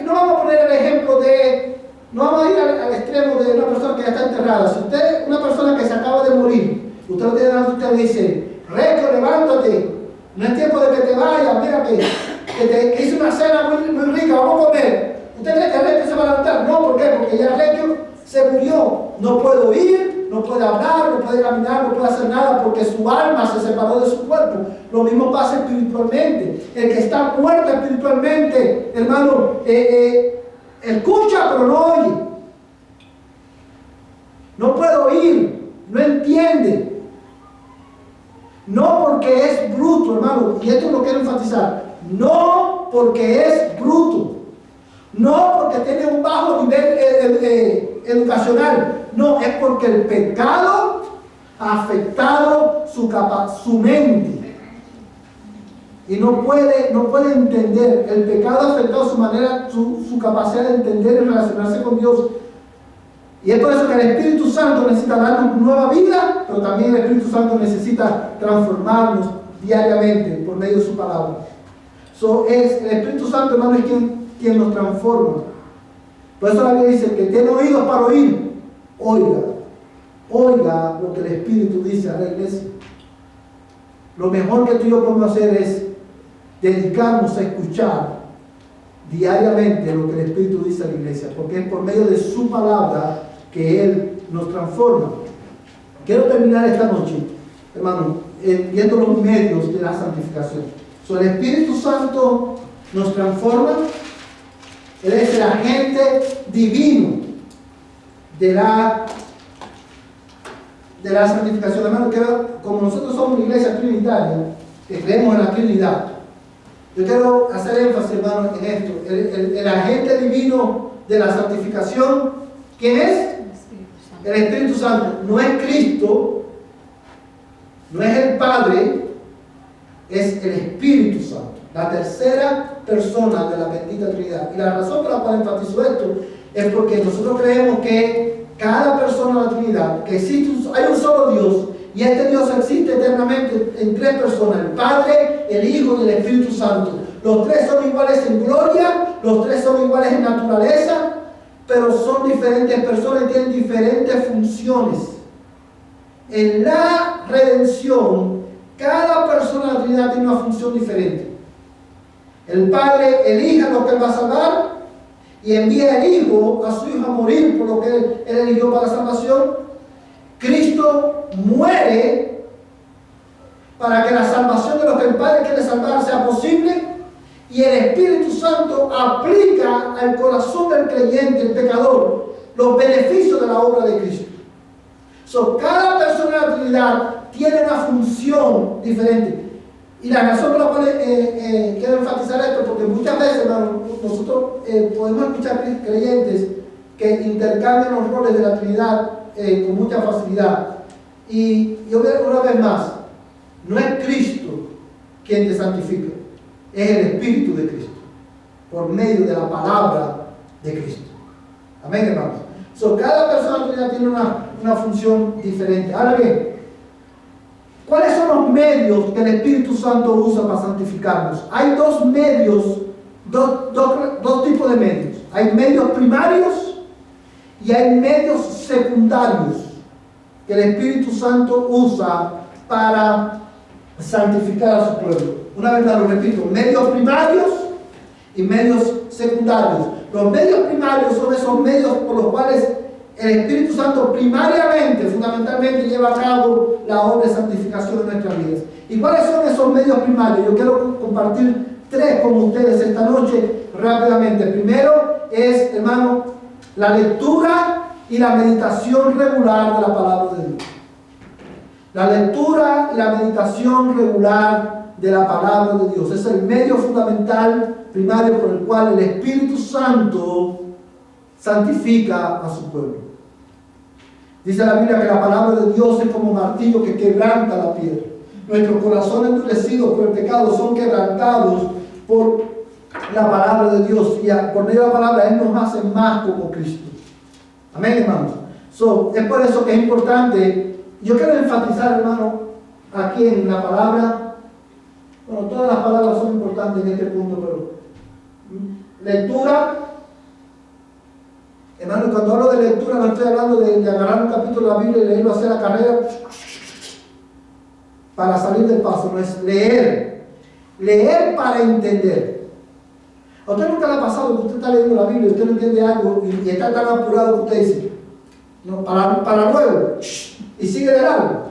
No vamos a poner el ejemplo no vamos a ir al extremo de una persona que ya está enterrada. Si usted, una persona que se acaba de morir, usted lo tiene delante, usted le dice, Reco, levántate, no es tiempo de que te vayas, mira que hice una cena muy rica, vamos a comer. ¿Usted cree que Reco se va a levantar? No, ¿por qué? Porque ya Reco se murió, no puede oír, no puede hablar, no puede caminar, no puede hacer nada porque su alma se separó de su cuerpo. Lo mismo pasa espiritualmente. El que está muerto espiritualmente, hermano, escucha pero no oye. No puede oír, no entiende. No porque es bruto, hermano, y esto lo quiero enfatizar. No porque es bruto. No porque tiene un bajo nivel educacional. No, es porque el pecado ha afectado su mente. Y no puede entender. El pecado ha afectado su manera, su capacidad de entender y relacionarse con Dios. Y es por eso que el Espíritu Santo necesita darnos nueva vida, pero también el Espíritu Santo necesita transformarnos diariamente por medio de su palabra. El Espíritu Santo, hermano, es quien nos transforma. Por eso la Biblia dice que tiene oídos para oír, oiga lo que el Espíritu dice a la iglesia. Lo mejor que tú y yo podemos hacer es dedicarnos a escuchar diariamente lo que el Espíritu dice a la iglesia, porque es por medio de su palabra que Él nos transforma. Quiero terminar esta noche, hermano, viendo los medios de la santificación. El Espíritu Santo nos transforma. Él es el agente divino de la santificación. Hermano, que como nosotros somos una iglesia trinitaria, que creemos en la Trinidad, yo quiero hacer énfasis, hermano, en esto. El agente divino de la santificación, ¿quién es? El Espíritu Santo. No es Cristo, no es el Padre, es el Espíritu Santo, la tercera persona de la bendita Trinidad. Y la razón por la cual enfatizo esto es porque nosotros creemos que cada persona de la Trinidad, que hay un solo Dios, y este Dios existe eternamente en tres personas: el Padre, el Hijo y el Espíritu Santo. Los tres son iguales en gloria, los tres son iguales en naturaleza, pero son diferentes personas y tienen diferentes funciones. En la redención, cada persona de la Trinidad tiene una función diferente. El Padre elija lo que Él va a salvar y envía el Hijo a su Hijo a morir por lo que Él eligió para la salvación. Cristo muere para que la salvación de los que el Padre quiere salvar sea posible, y el Espíritu Santo aplica al corazón del creyente, el pecador, los beneficios de la obra de Cristo. Cada persona de la Trinidad tiene una función diferente. Y la razón por la cual quiero enfatizar esto, porque muchas veces, hermano, nosotros podemos escuchar creyentes que intercambian los roles de la Trinidad con mucha facilidad. Y yo veo una vez más, no es Cristo quien te santifica, es el Espíritu de Cristo, por medio de la palabra de Cristo. Amén, hermanos. Cada persona de la Trinidad tiene una función diferente. Ahora bien, ¿cuáles son los medios que el Espíritu Santo usa para santificarnos? Hay dos medios, dos tipos de medios. Hay medios primarios y hay medios secundarios que el Espíritu Santo usa para santificar a su pueblo. Una vez más lo repito: medios primarios y medios secundarios. Los medios primarios son esos medios por los cuales el Espíritu Santo primariamente, fundamentalmente, lleva a cabo la obra de santificación en nuestras vidas. ¿Y cuáles son esos medios primarios? Yo quiero compartir tres con ustedes esta noche rápidamente. Primero es, hermano, la lectura y la meditación regular de la palabra de Dios. La lectura y la meditación regular de la palabra de Dios es el medio fundamental primario por el cual el Espíritu Santo santifica a su pueblo. Dice la Biblia que la palabra de Dios es como martillo que quebranta la piedra. Nuestros corazones endurecidos por el pecado son quebrantados por la palabra de Dios, y por medio de la palabra Él nos hace más como Cristo. Amén, hermanos. Es por eso que es importante. Yo quiero enfatizar, hermano, aquí en la palabra. Bueno, todas las palabras son importantes en este punto, pero lectura Hermano, cuando hablo de lectura no estoy hablando de agarrar un capítulo de la Biblia y leerlo, hacer la carrera para salir del paso. No es leer. Leer para entender. ¿A usted nunca le ha pasado que usted está leyendo la Biblia y usted no entiende algo y está tan apurado que usted dice, no, para luego, y sigue de largo?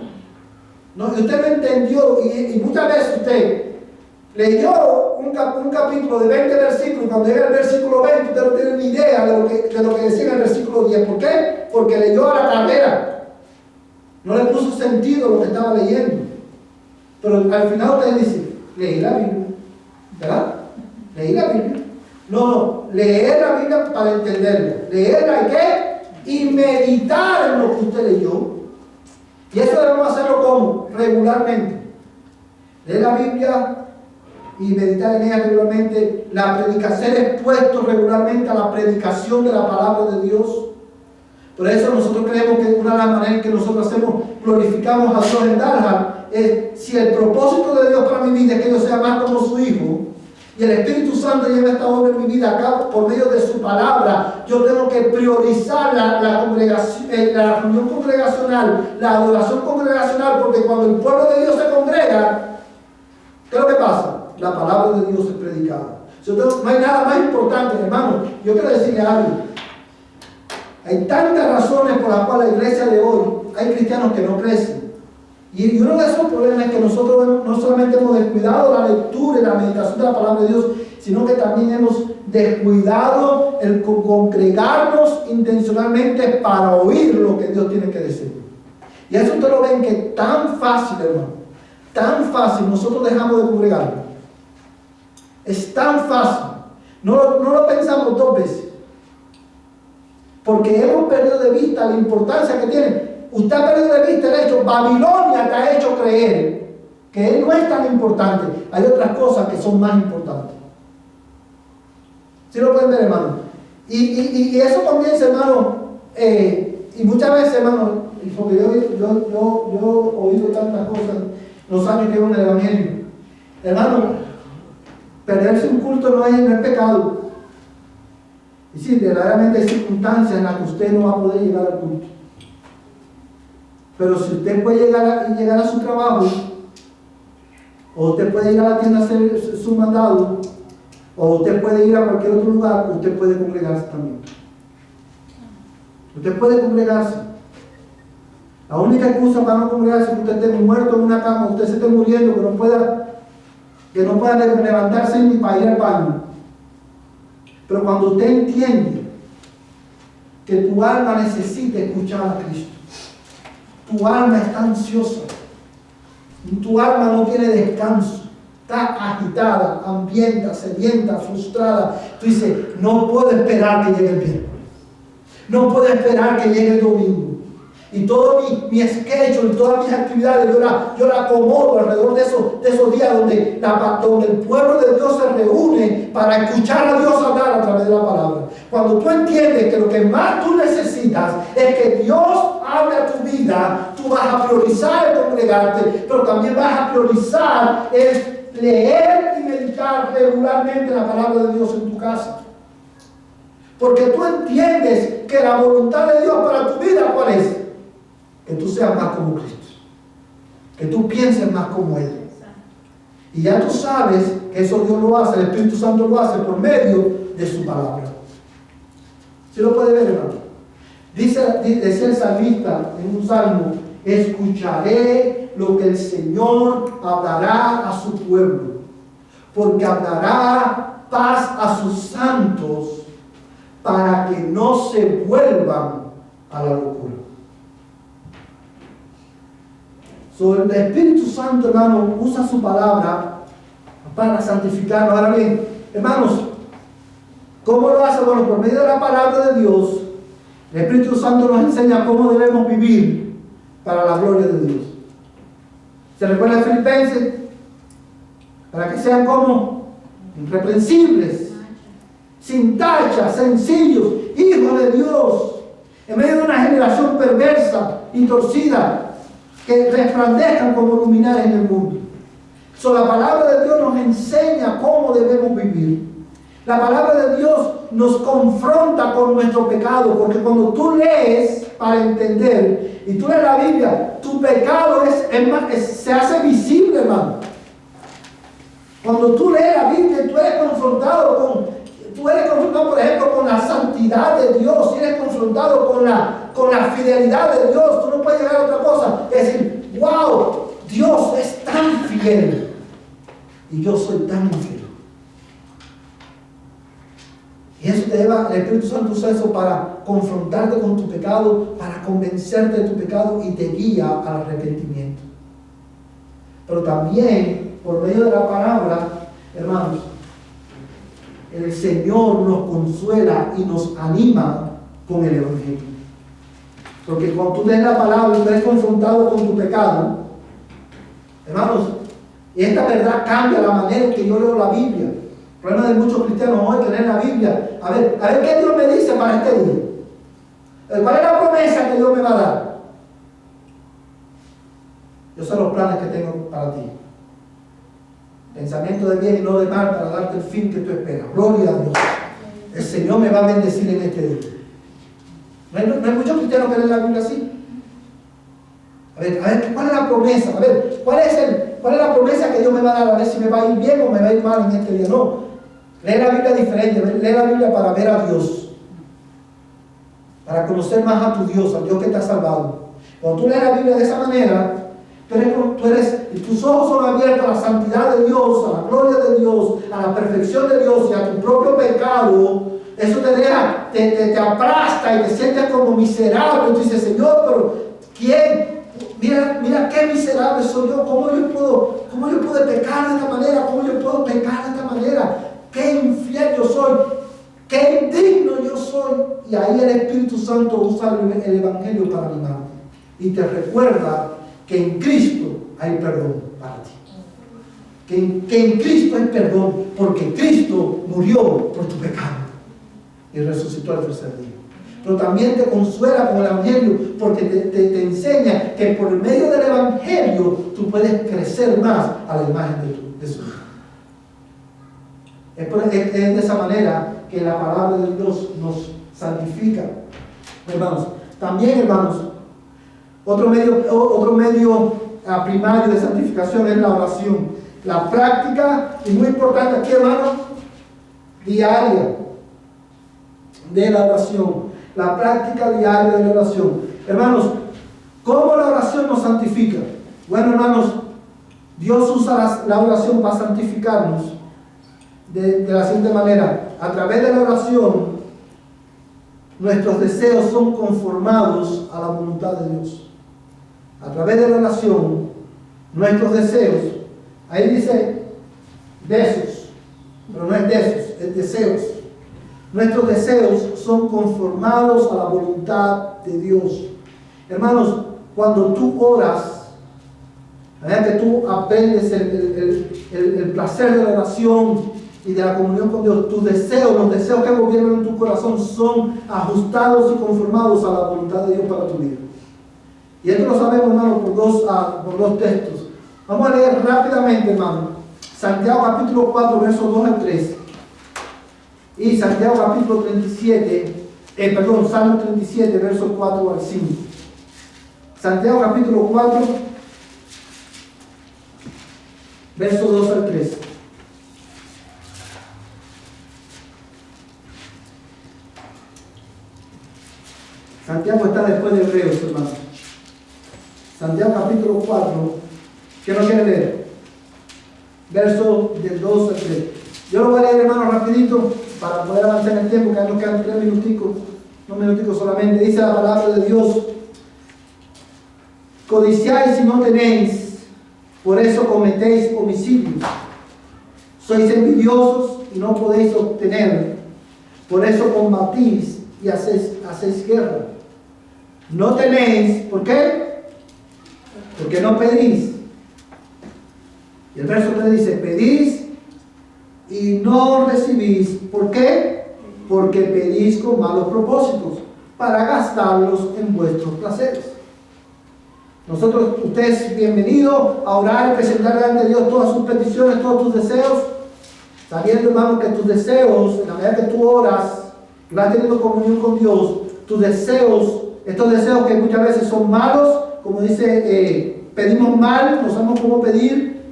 No, y usted no entendió y muchas veces usted leyó un capítulo de 20 versículos y cuando llega el versículo 20 usted no tiene ni idea de lo que decía en el versículo 10. ¿Por qué? Porque leyó a la carrera. No le puso sentido lo que estaba leyendo. Pero al final usted dice, leí la Biblia. ¿Verdad? Leí la Biblia. No, leer la Biblia para entenderla. Leerla y qué? Y meditar en lo que usted leyó. Y eso debemos hacerlo como regularmente. Leer la Biblia y meditar en ella regularmente, ser expuesto regularmente a la predicación de la palabra de Dios. Por eso nosotros creemos que una de las maneras que nosotros glorificamos a Dios en Dalham es, si el propósito de Dios para mi vida es que yo sea más como su Hijo, y el Espíritu Santo lleva esta obra en mi vida acá por medio de su palabra, yo tengo que priorizar la congregación, la reunión congregacional, la adoración congregacional, porque cuando el pueblo de Dios se congrega, ¿qué es lo que pasa? La palabra de Dios es predicada. No hay nada más importante, hermano. Yo quiero decirle algo. Hay tantas razones por las cuales la iglesia de hoy, hay cristianos que no crecen. Y uno de esos problemas es que nosotros no solamente hemos descuidado la lectura y la meditación de la palabra de Dios, sino que también hemos descuidado el congregarnos intencionalmente para oír lo que Dios tiene que decir. Y eso ustedes lo ven que es tan fácil, hermano. Tan fácil, nosotros dejamos de congregarnos. Es tan fácil. No lo pensamos dos veces. Porque hemos perdido de vista la importancia que tiene. Usted ha perdido de vista el hecho, Babilonia te ha hecho creer que él no es tan importante. Hay otras cosas que son más importantes. ¿Sí lo pueden ver, hermano? Y eso comienza, hermano, y muchas veces, hermano, porque yo he oído tantas cosas los años que llevo en el Evangelio. Hermano, perderse un culto no es pecado. Y sí, verdaderamente hay circunstancias en las que usted no va a poder llegar al culto. Pero si usted puede llegar a su trabajo, o usted puede ir a la tienda a hacer su mandado, o usted puede ir a cualquier otro lugar, usted puede congregarse también. Usted puede congregarse. La única excusa para no congregarse es que usted esté muerto en una cama, usted se esté muriendo, que no pueda levantarse ni para ir al baño. Pero cuando usted entiende que tu alma necesita escuchar a Cristo, tu alma está ansiosa, tu alma no tiene descanso, está agitada, hambrienta, sedienta, frustrada. Tú dices, no puedo esperar que llegue el viernes, no puedo esperar que llegue el domingo. Y todo mi schedule, todas mis actividades, yo la acomodo alrededor de esos días donde el pueblo de Dios se reúne para escuchar a Dios hablar a través de la palabra. Cuando tú entiendes que lo que más tú necesitas es que Dios hable a tu vida, tú vas a priorizar el congregarte, pero también vas a priorizar el leer y meditar regularmente la palabra de Dios en tu casa. Porque tú entiendes que la voluntad de Dios para tu vida, ¿cuál es? Que tú seas más como Cristo, que tú pienses más como Él. Y ya tú sabes que eso Dios lo hace, el Espíritu Santo lo hace por medio de su palabra. ¿Sí lo puede ver, hermano? Decía el salmista en un salmo, escucharé lo que el Señor hablará a su pueblo, porque hablará paz a sus santos para que no se vuelvan a la locura. El Espíritu Santo, hermano, usa su palabra para santificarnos. Ahora bien, hermanos, ¿cómo lo hace? Bueno, por medio de la palabra de Dios, el Espíritu Santo nos enseña cómo debemos vivir para la gloria de Dios. ¿Se recuerda a Filipenses? Para que sean como irreprensibles, sin tacha, sencillos, hijos de Dios, en medio de una generación perversa y torcida, que resplandezcan como luminares en el mundo. La palabra de Dios nos enseña cómo debemos vivir. La palabra de Dios nos confronta con nuestro pecado, porque cuando tú lees para entender y tú lees la Biblia, tu pecado se hace visible, hermano. Cuando tú lees la Biblia, tú eres confrontado, por ejemplo, con la santidad de Dios, y eres confrontado con la fidelidad de Dios. Tú no puedes llegar a otra cosa, es decir, wow, Dios es tan fiel y yo soy tan infiel. Y eso te lleva, el Espíritu Santo usa eso para confrontarte con tu pecado, para convencerte de tu pecado y te guía al arrepentimiento. Pero también, por medio de la palabra, hermanos, el Señor nos consuela y nos anima con el Evangelio. Porque cuando tú lees la palabra y tú eres confrontado con tu pecado, hermanos, esta verdad cambia la manera en que yo leo la Biblia. El problema de muchos cristianos hoy que leen la Biblia, a ver qué Dios me dice para este día. ¿Cuál es la promesa que Dios me va a dar? Yo sé los planes que tengo para ti. Pensamiento de bien y no de mal, para darte el fin que tú esperas. Gloria a Dios. El Señor me va a bendecir en este día. ¿No hay muchos cristianos que leen la Biblia así? A ver, ¿cuál es la promesa? A ver, ¿cuál es la promesa que Dios me va a dar? A ver si me va a ir bien o me va a ir mal en este día. No. Lee la Biblia diferente. Lee la Biblia para ver a Dios. Para conocer más a tu Dios, al Dios que te ha salvado. Cuando tú lees la Biblia de esa manera, tus ojos son abiertos a la santidad de Dios, a la gloria de Dios, a la perfección de Dios y a tu propio pecado. Eso te aplasta y te sientes como miserable. Tú dices, Señor, pero ¿quién? Mira qué miserable soy yo. ¿Cómo yo puedo pecar de esta manera? ¿Cómo yo puedo pecar de esta manera? Qué infiel yo soy. Qué indigno yo soy. Y ahí el Espíritu Santo usa el Evangelio para animarte. Y te recuerda que en Cristo hay perdón para ti. Que en Cristo hay perdón, porque Cristo murió por tu pecado y resucitó al tercer día. Pero también te consuela con el Evangelio, porque te enseña que por medio del Evangelio tú puedes crecer más a la imagen de su Hijo. Es de esa manera que la palabra de Dios nos santifica, hermanos. También, hermanos, otro medio primario de santificación es la oración. La práctica, y muy importante aquí, hermano, diaria de la oración. La práctica diaria de la oración. Hermanos, ¿cómo la oración nos santifica? Bueno, hermanos, Dios usa la oración para santificarnos de la siguiente manera. A través de la oración, nuestros deseos son conformados a la voluntad de Dios. A través de la oración, nuestros deseos, ahí dice deseos, pero no es deseos, es deseos. Nuestros deseos son conformados a la voluntad de Dios. Hermanos, cuando tú oras, que tú aprendes el placer de la oración y de la comunión con Dios, tus deseos, los deseos que gobiernan en tu corazón son ajustados y conformados a la voluntad de Dios para tu vida. Y esto lo sabemos, hermano, por dos textos. Vamos a leer rápidamente, hermano. Santiago capítulo 4, versos 2 al 3. Y Santiago capítulo 37, Salmo 37, versos 4 al 5. Santiago capítulo 4, versos 2 al 3. Santiago está después de Hebreos, hermano. Santiago capítulo 4, ¿quién lo quiere leer? Verso del 2 al 3. Yo lo voy a leer, hermano, rapidito, para poder avanzar en el tiempo, que nos quedan 3 minuticos, no minuticos solamente. Dice la palabra de Dios: codiciáis y no tenéis, por eso cometéis homicidios. Sois envidiosos y no podéis obtener, por eso combatís y hacéis guerra. No tenéis, ¿por qué? Porque no pedís. Y el verso 3 dice: pedís y no recibís. ¿Por qué? Porque pedís con malos propósitos, para gastarlos en vuestros placeres. Usted es bienvenido a orar y presentar delante de Dios todas sus peticiones, todos tus deseos. sabiendo, hermano, que tus deseos, en la medida que tú oras y vas teniendo comunión con Dios, tus deseos, estos deseos que muchas veces son malos, como dice, pedimos mal, no sabemos cómo pedir,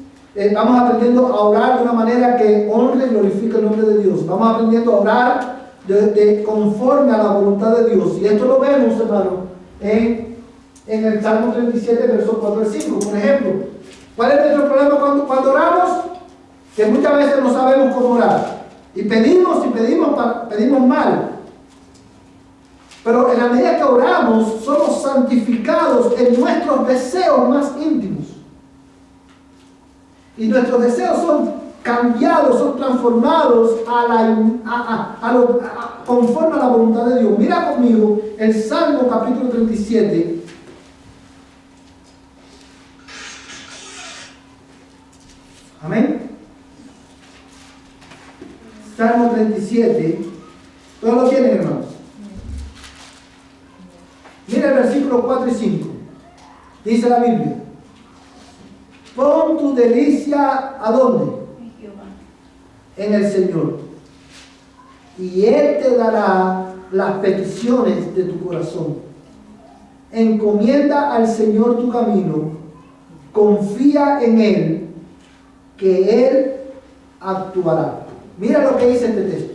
vamos aprendiendo a orar de una manera que honre y glorifique el nombre de Dios. Vamos aprendiendo a orar conforme a la voluntad de Dios. Y esto lo vemos, hermano, en el Salmo 37, versos 4 al 5, por ejemplo. ¿Cuál es nuestro problema cuando oramos? Que muchas veces no sabemos cómo orar. Y pedimos mal. Pero en la medida que oramos, somos santificados en nuestros deseos más íntimos. Y nuestros deseos son cambiados, son transformados conforme a la voluntad de Dios. Mira conmigo el Salmo capítulo 37. Amén. Salmo 37. ¿Todos lo tienen, hermanos? Mira el versículo 4 y 5. Dice la Biblia: pon tu delicia, ¿a dónde? En el Señor, y Él te dará las peticiones de tu corazón. Encomienda al Señor tu camino, confía en Él, que Él actuará. Mira lo que dice este texto.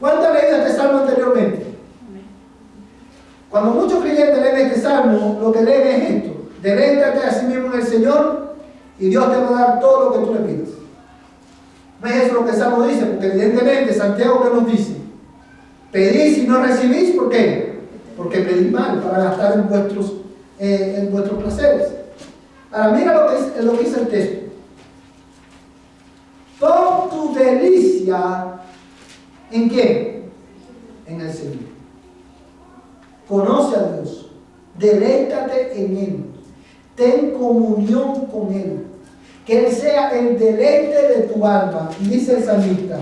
¿Cuánto han leído este salmo anteriormente? Cuando muchos creyentes leen este salmo, lo que leen es esto: deleítate a sí mismo en el Señor y Dios te va a dar todo lo que tú le pidas. No es eso lo que el salmo dice, porque evidentemente Santiago, ¿qué nos dice? Pedís y no recibís, ¿por qué? Porque pedís mal, para gastar en vuestros placeres. Ahora mira lo que dice el texto: pon tu delicia, ¿en quién? En el Señor. Conoce a Dios, deleítate en Él, ten comunión con Él, que Él sea el deleite de tu alma. Y dice el salmista: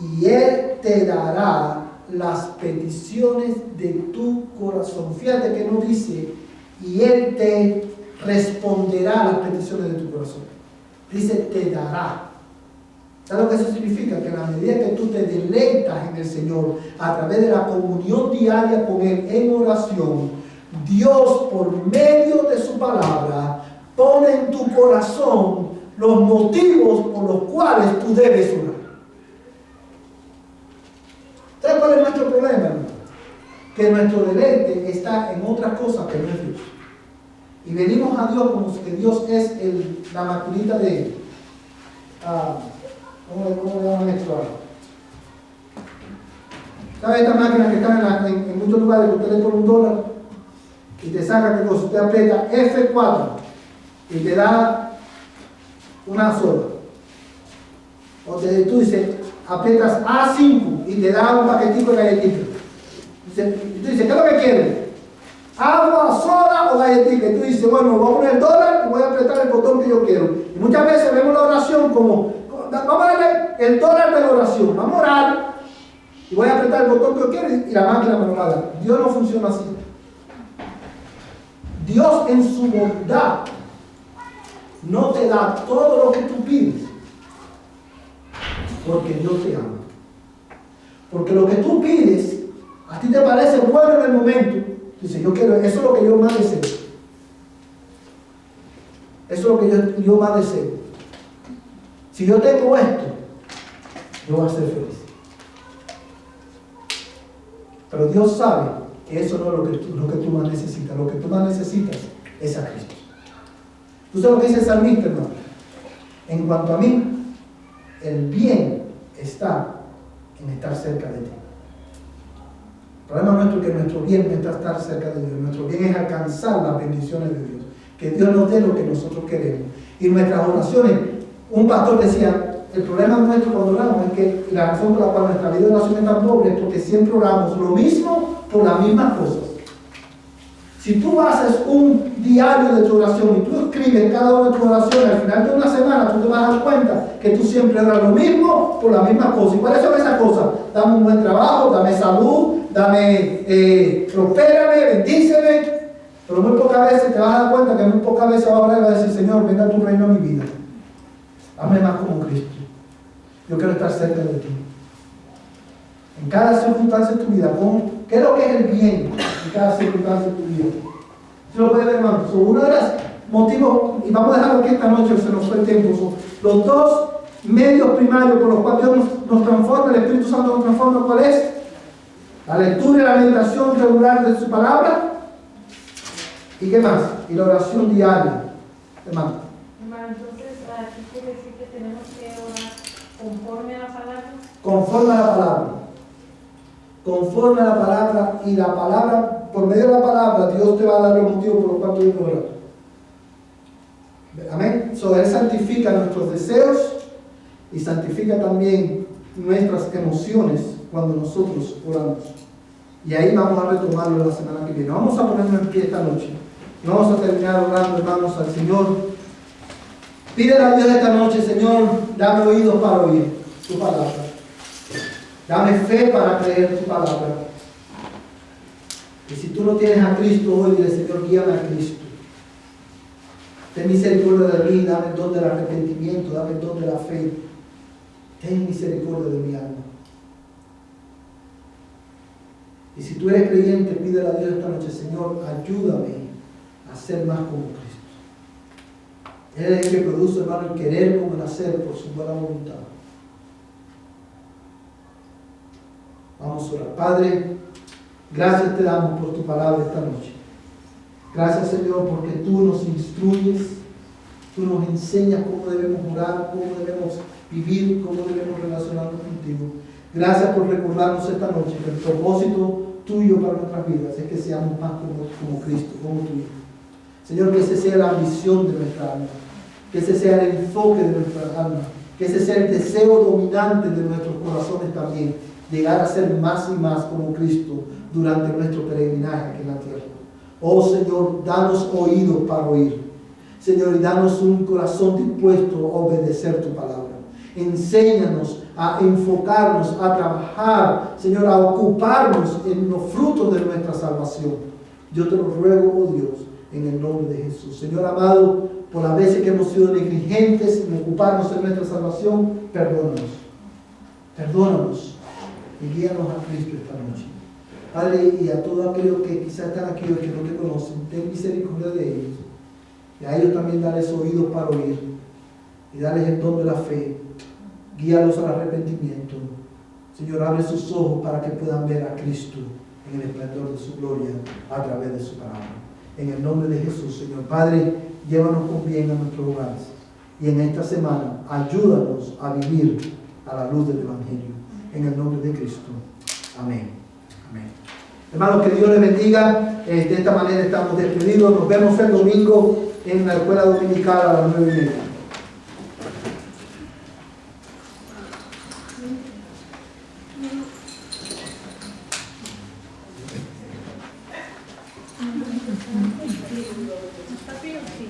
y Él te dará las peticiones de tu corazón. Fíjate que no dice: y Él te responderá las peticiones de tu corazón. Dice: te dará. ¿Sabes lo que eso significa? Que en la medida que tú te deleitas en el Señor a través de la comunión diaria con Él en oración, Dios, por medio de su palabra, pone en tu corazón los motivos por los cuales tú debes orar. ¿Sabes cuál es nuestro problema, hermano? Que nuestro deleite está en otras cosas que no es Dios. Y venimos a Dios como que Dios es la maquinita de... ¿Cómo le llaman esto ahora? ¿Sabes estas máquinas que están en muchos lugares que usted le pone $1 y te saca que cosa? Usted aprieta F4 y te da una sola. O tú dices, aprietas A5 y te da un paquetico de galletitas. Y tú dices, ¿qué es lo que quieres? ¿Agua, soda o galletita? Y tú dices, bueno, voy a poner $1 y voy a apretar el botón que yo quiero. Y muchas veces vemos la oración como, vamos a darle el $1 de la oración, vamos a orar y voy a apretar el botón que yo quiero y la máquina me lo va a dar. Dios no funciona así. Dios en su bondad no te da todo lo que tú pides, porque Dios te ama. Porque lo que tú pides a ti te parece bueno en el momento. Dice, yo quiero, eso es lo que yo más deseo. Eso es lo que yo más deseo. Si yo tengo esto, yo voy a ser feliz. Pero Dios sabe que eso no es lo que tú más necesitas. Lo que tú más necesitas es a Cristo. ¿Tú sabes lo que dice el salmista, hermano? En cuanto a mí, el bien está en estar cerca de ti. El problema nuestro es que nuestro bien no está estar cerca de Dios. Nuestro bien es alcanzar las bendiciones de Dios. Que Dios nos dé lo que nosotros queremos. Y nuestras oraciones, un pastor decía, el problema nuestro cuando oramos es que la razón por la cual nuestra vida de oración es tan pobre es porque siempre oramos lo mismo por las mismas cosas. Si tú haces un diario de tu oración y tú escribes cada una de tus oraciones, al final de una semana tú te vas a dar cuenta que tú siempre oras lo mismo por las mismas cosas. ¿Y cuáles son esas cosas? Dame un buen trabajo, dame salud, dame, prospérame, bendíceme. Pero muy pocas veces te vas a dar cuenta que muy pocas veces vas a orar y vas a decir, Señor, venga tu reino a mi vida. Hazme más como Cristo. Yo quiero estar cerca de ti. En cada circunstancia de tu vida, ¿qué es lo que es el bien en cada circunstancia de tu vida? ¿Sí lo puede ver, hermano? Uno de los motivos, y vamos a dejarlo aquí esta noche, se nos fue el tiempo, los dos medios primarios por los cuales Dios nos transforma, el Espíritu Santo nos transforma, ¿cuál es? La lectura y la meditación regular de su palabra. ¿Y qué más? Y la oración diaria, hermano. Hermano, entonces aquí quiere decir que tenemos que orar conforme a la palabra. Conforme a la palabra. Conforme a la palabra, y la palabra, por medio de la palabra, Dios te va a dar los motivos por los cuales tú debes orar. Amén. Él santifica nuestros deseos y santifica también nuestras emociones cuando nosotros oramos. Y ahí vamos a retomarlo la semana que viene. Vamos a ponernos en pie esta noche. Y vamos a terminar orando, hermanos, al Señor. Pídele a Dios esta noche: Señor, dame oídos para oír tu palabra. Dame fe para creer tu palabra. Y si tú no tienes a Cristo hoy, dile: Señor, guíame a Cristo. Ten misericordia de mí, dame el don del arrepentimiento, dame el don de la fe. Ten misericordia de mi alma. Y si tú eres creyente, pídele a Dios esta noche: Señor, ayúdame a ser más como Cristo. Él es el que produce, hermano, el querer como el hacer por su buena voluntad. Vamos a orar. Padre, gracias te damos por tu palabra esta noche. Gracias, Señor, porque tú nos instruyes, tú nos enseñas cómo debemos orar, cómo debemos vivir, cómo debemos relacionarnos contigo. Gracias por recordarnos esta noche que el propósito tuyo para nuestras vidas es que seamos más como Cristo, como tu Hijo. Señor, que ese sea la ambición de nuestra alma, que ese sea el enfoque de nuestra alma, que ese sea el deseo dominante de nuestros corazones también, llegar a ser más y más como Cristo durante nuestro peregrinaje aquí en la tierra. Oh Señor, danos oídos para oír. Señor, y danos un corazón dispuesto a obedecer tu palabra. Enséñanos a enfocarnos, a trabajar, Señor, a ocuparnos en los frutos de nuestra salvación. Yo te lo ruego, oh Dios, en el nombre de Jesús. Señor amado, por las veces que hemos sido negligentes en ocuparnos en nuestra salvación, perdónanos. Perdónanos y guíanos a Cristo esta noche. Padre, y a todos aquellos que quizás están aquí hoy que no te conocen, ten misericordia de ellos. Y a ellos también darles oídos para oír y darles el don de la fe. Guíalos al arrepentimiento. Señor, abre sus ojos para que puedan ver a Cristo en el esplendor de su gloria a través de su palabra. En el nombre de Jesús, Señor. Padre, llévanos con bien a nuestros hogares. Y en esta semana, ayúdanos a vivir a la luz del Evangelio. En el nombre de Cristo. Amén. Amén. Hermanos, que Dios les bendiga. De esta manera estamos despedidos. Nos vemos el domingo en la escuela dominical a las 9:30. Está frío, sí.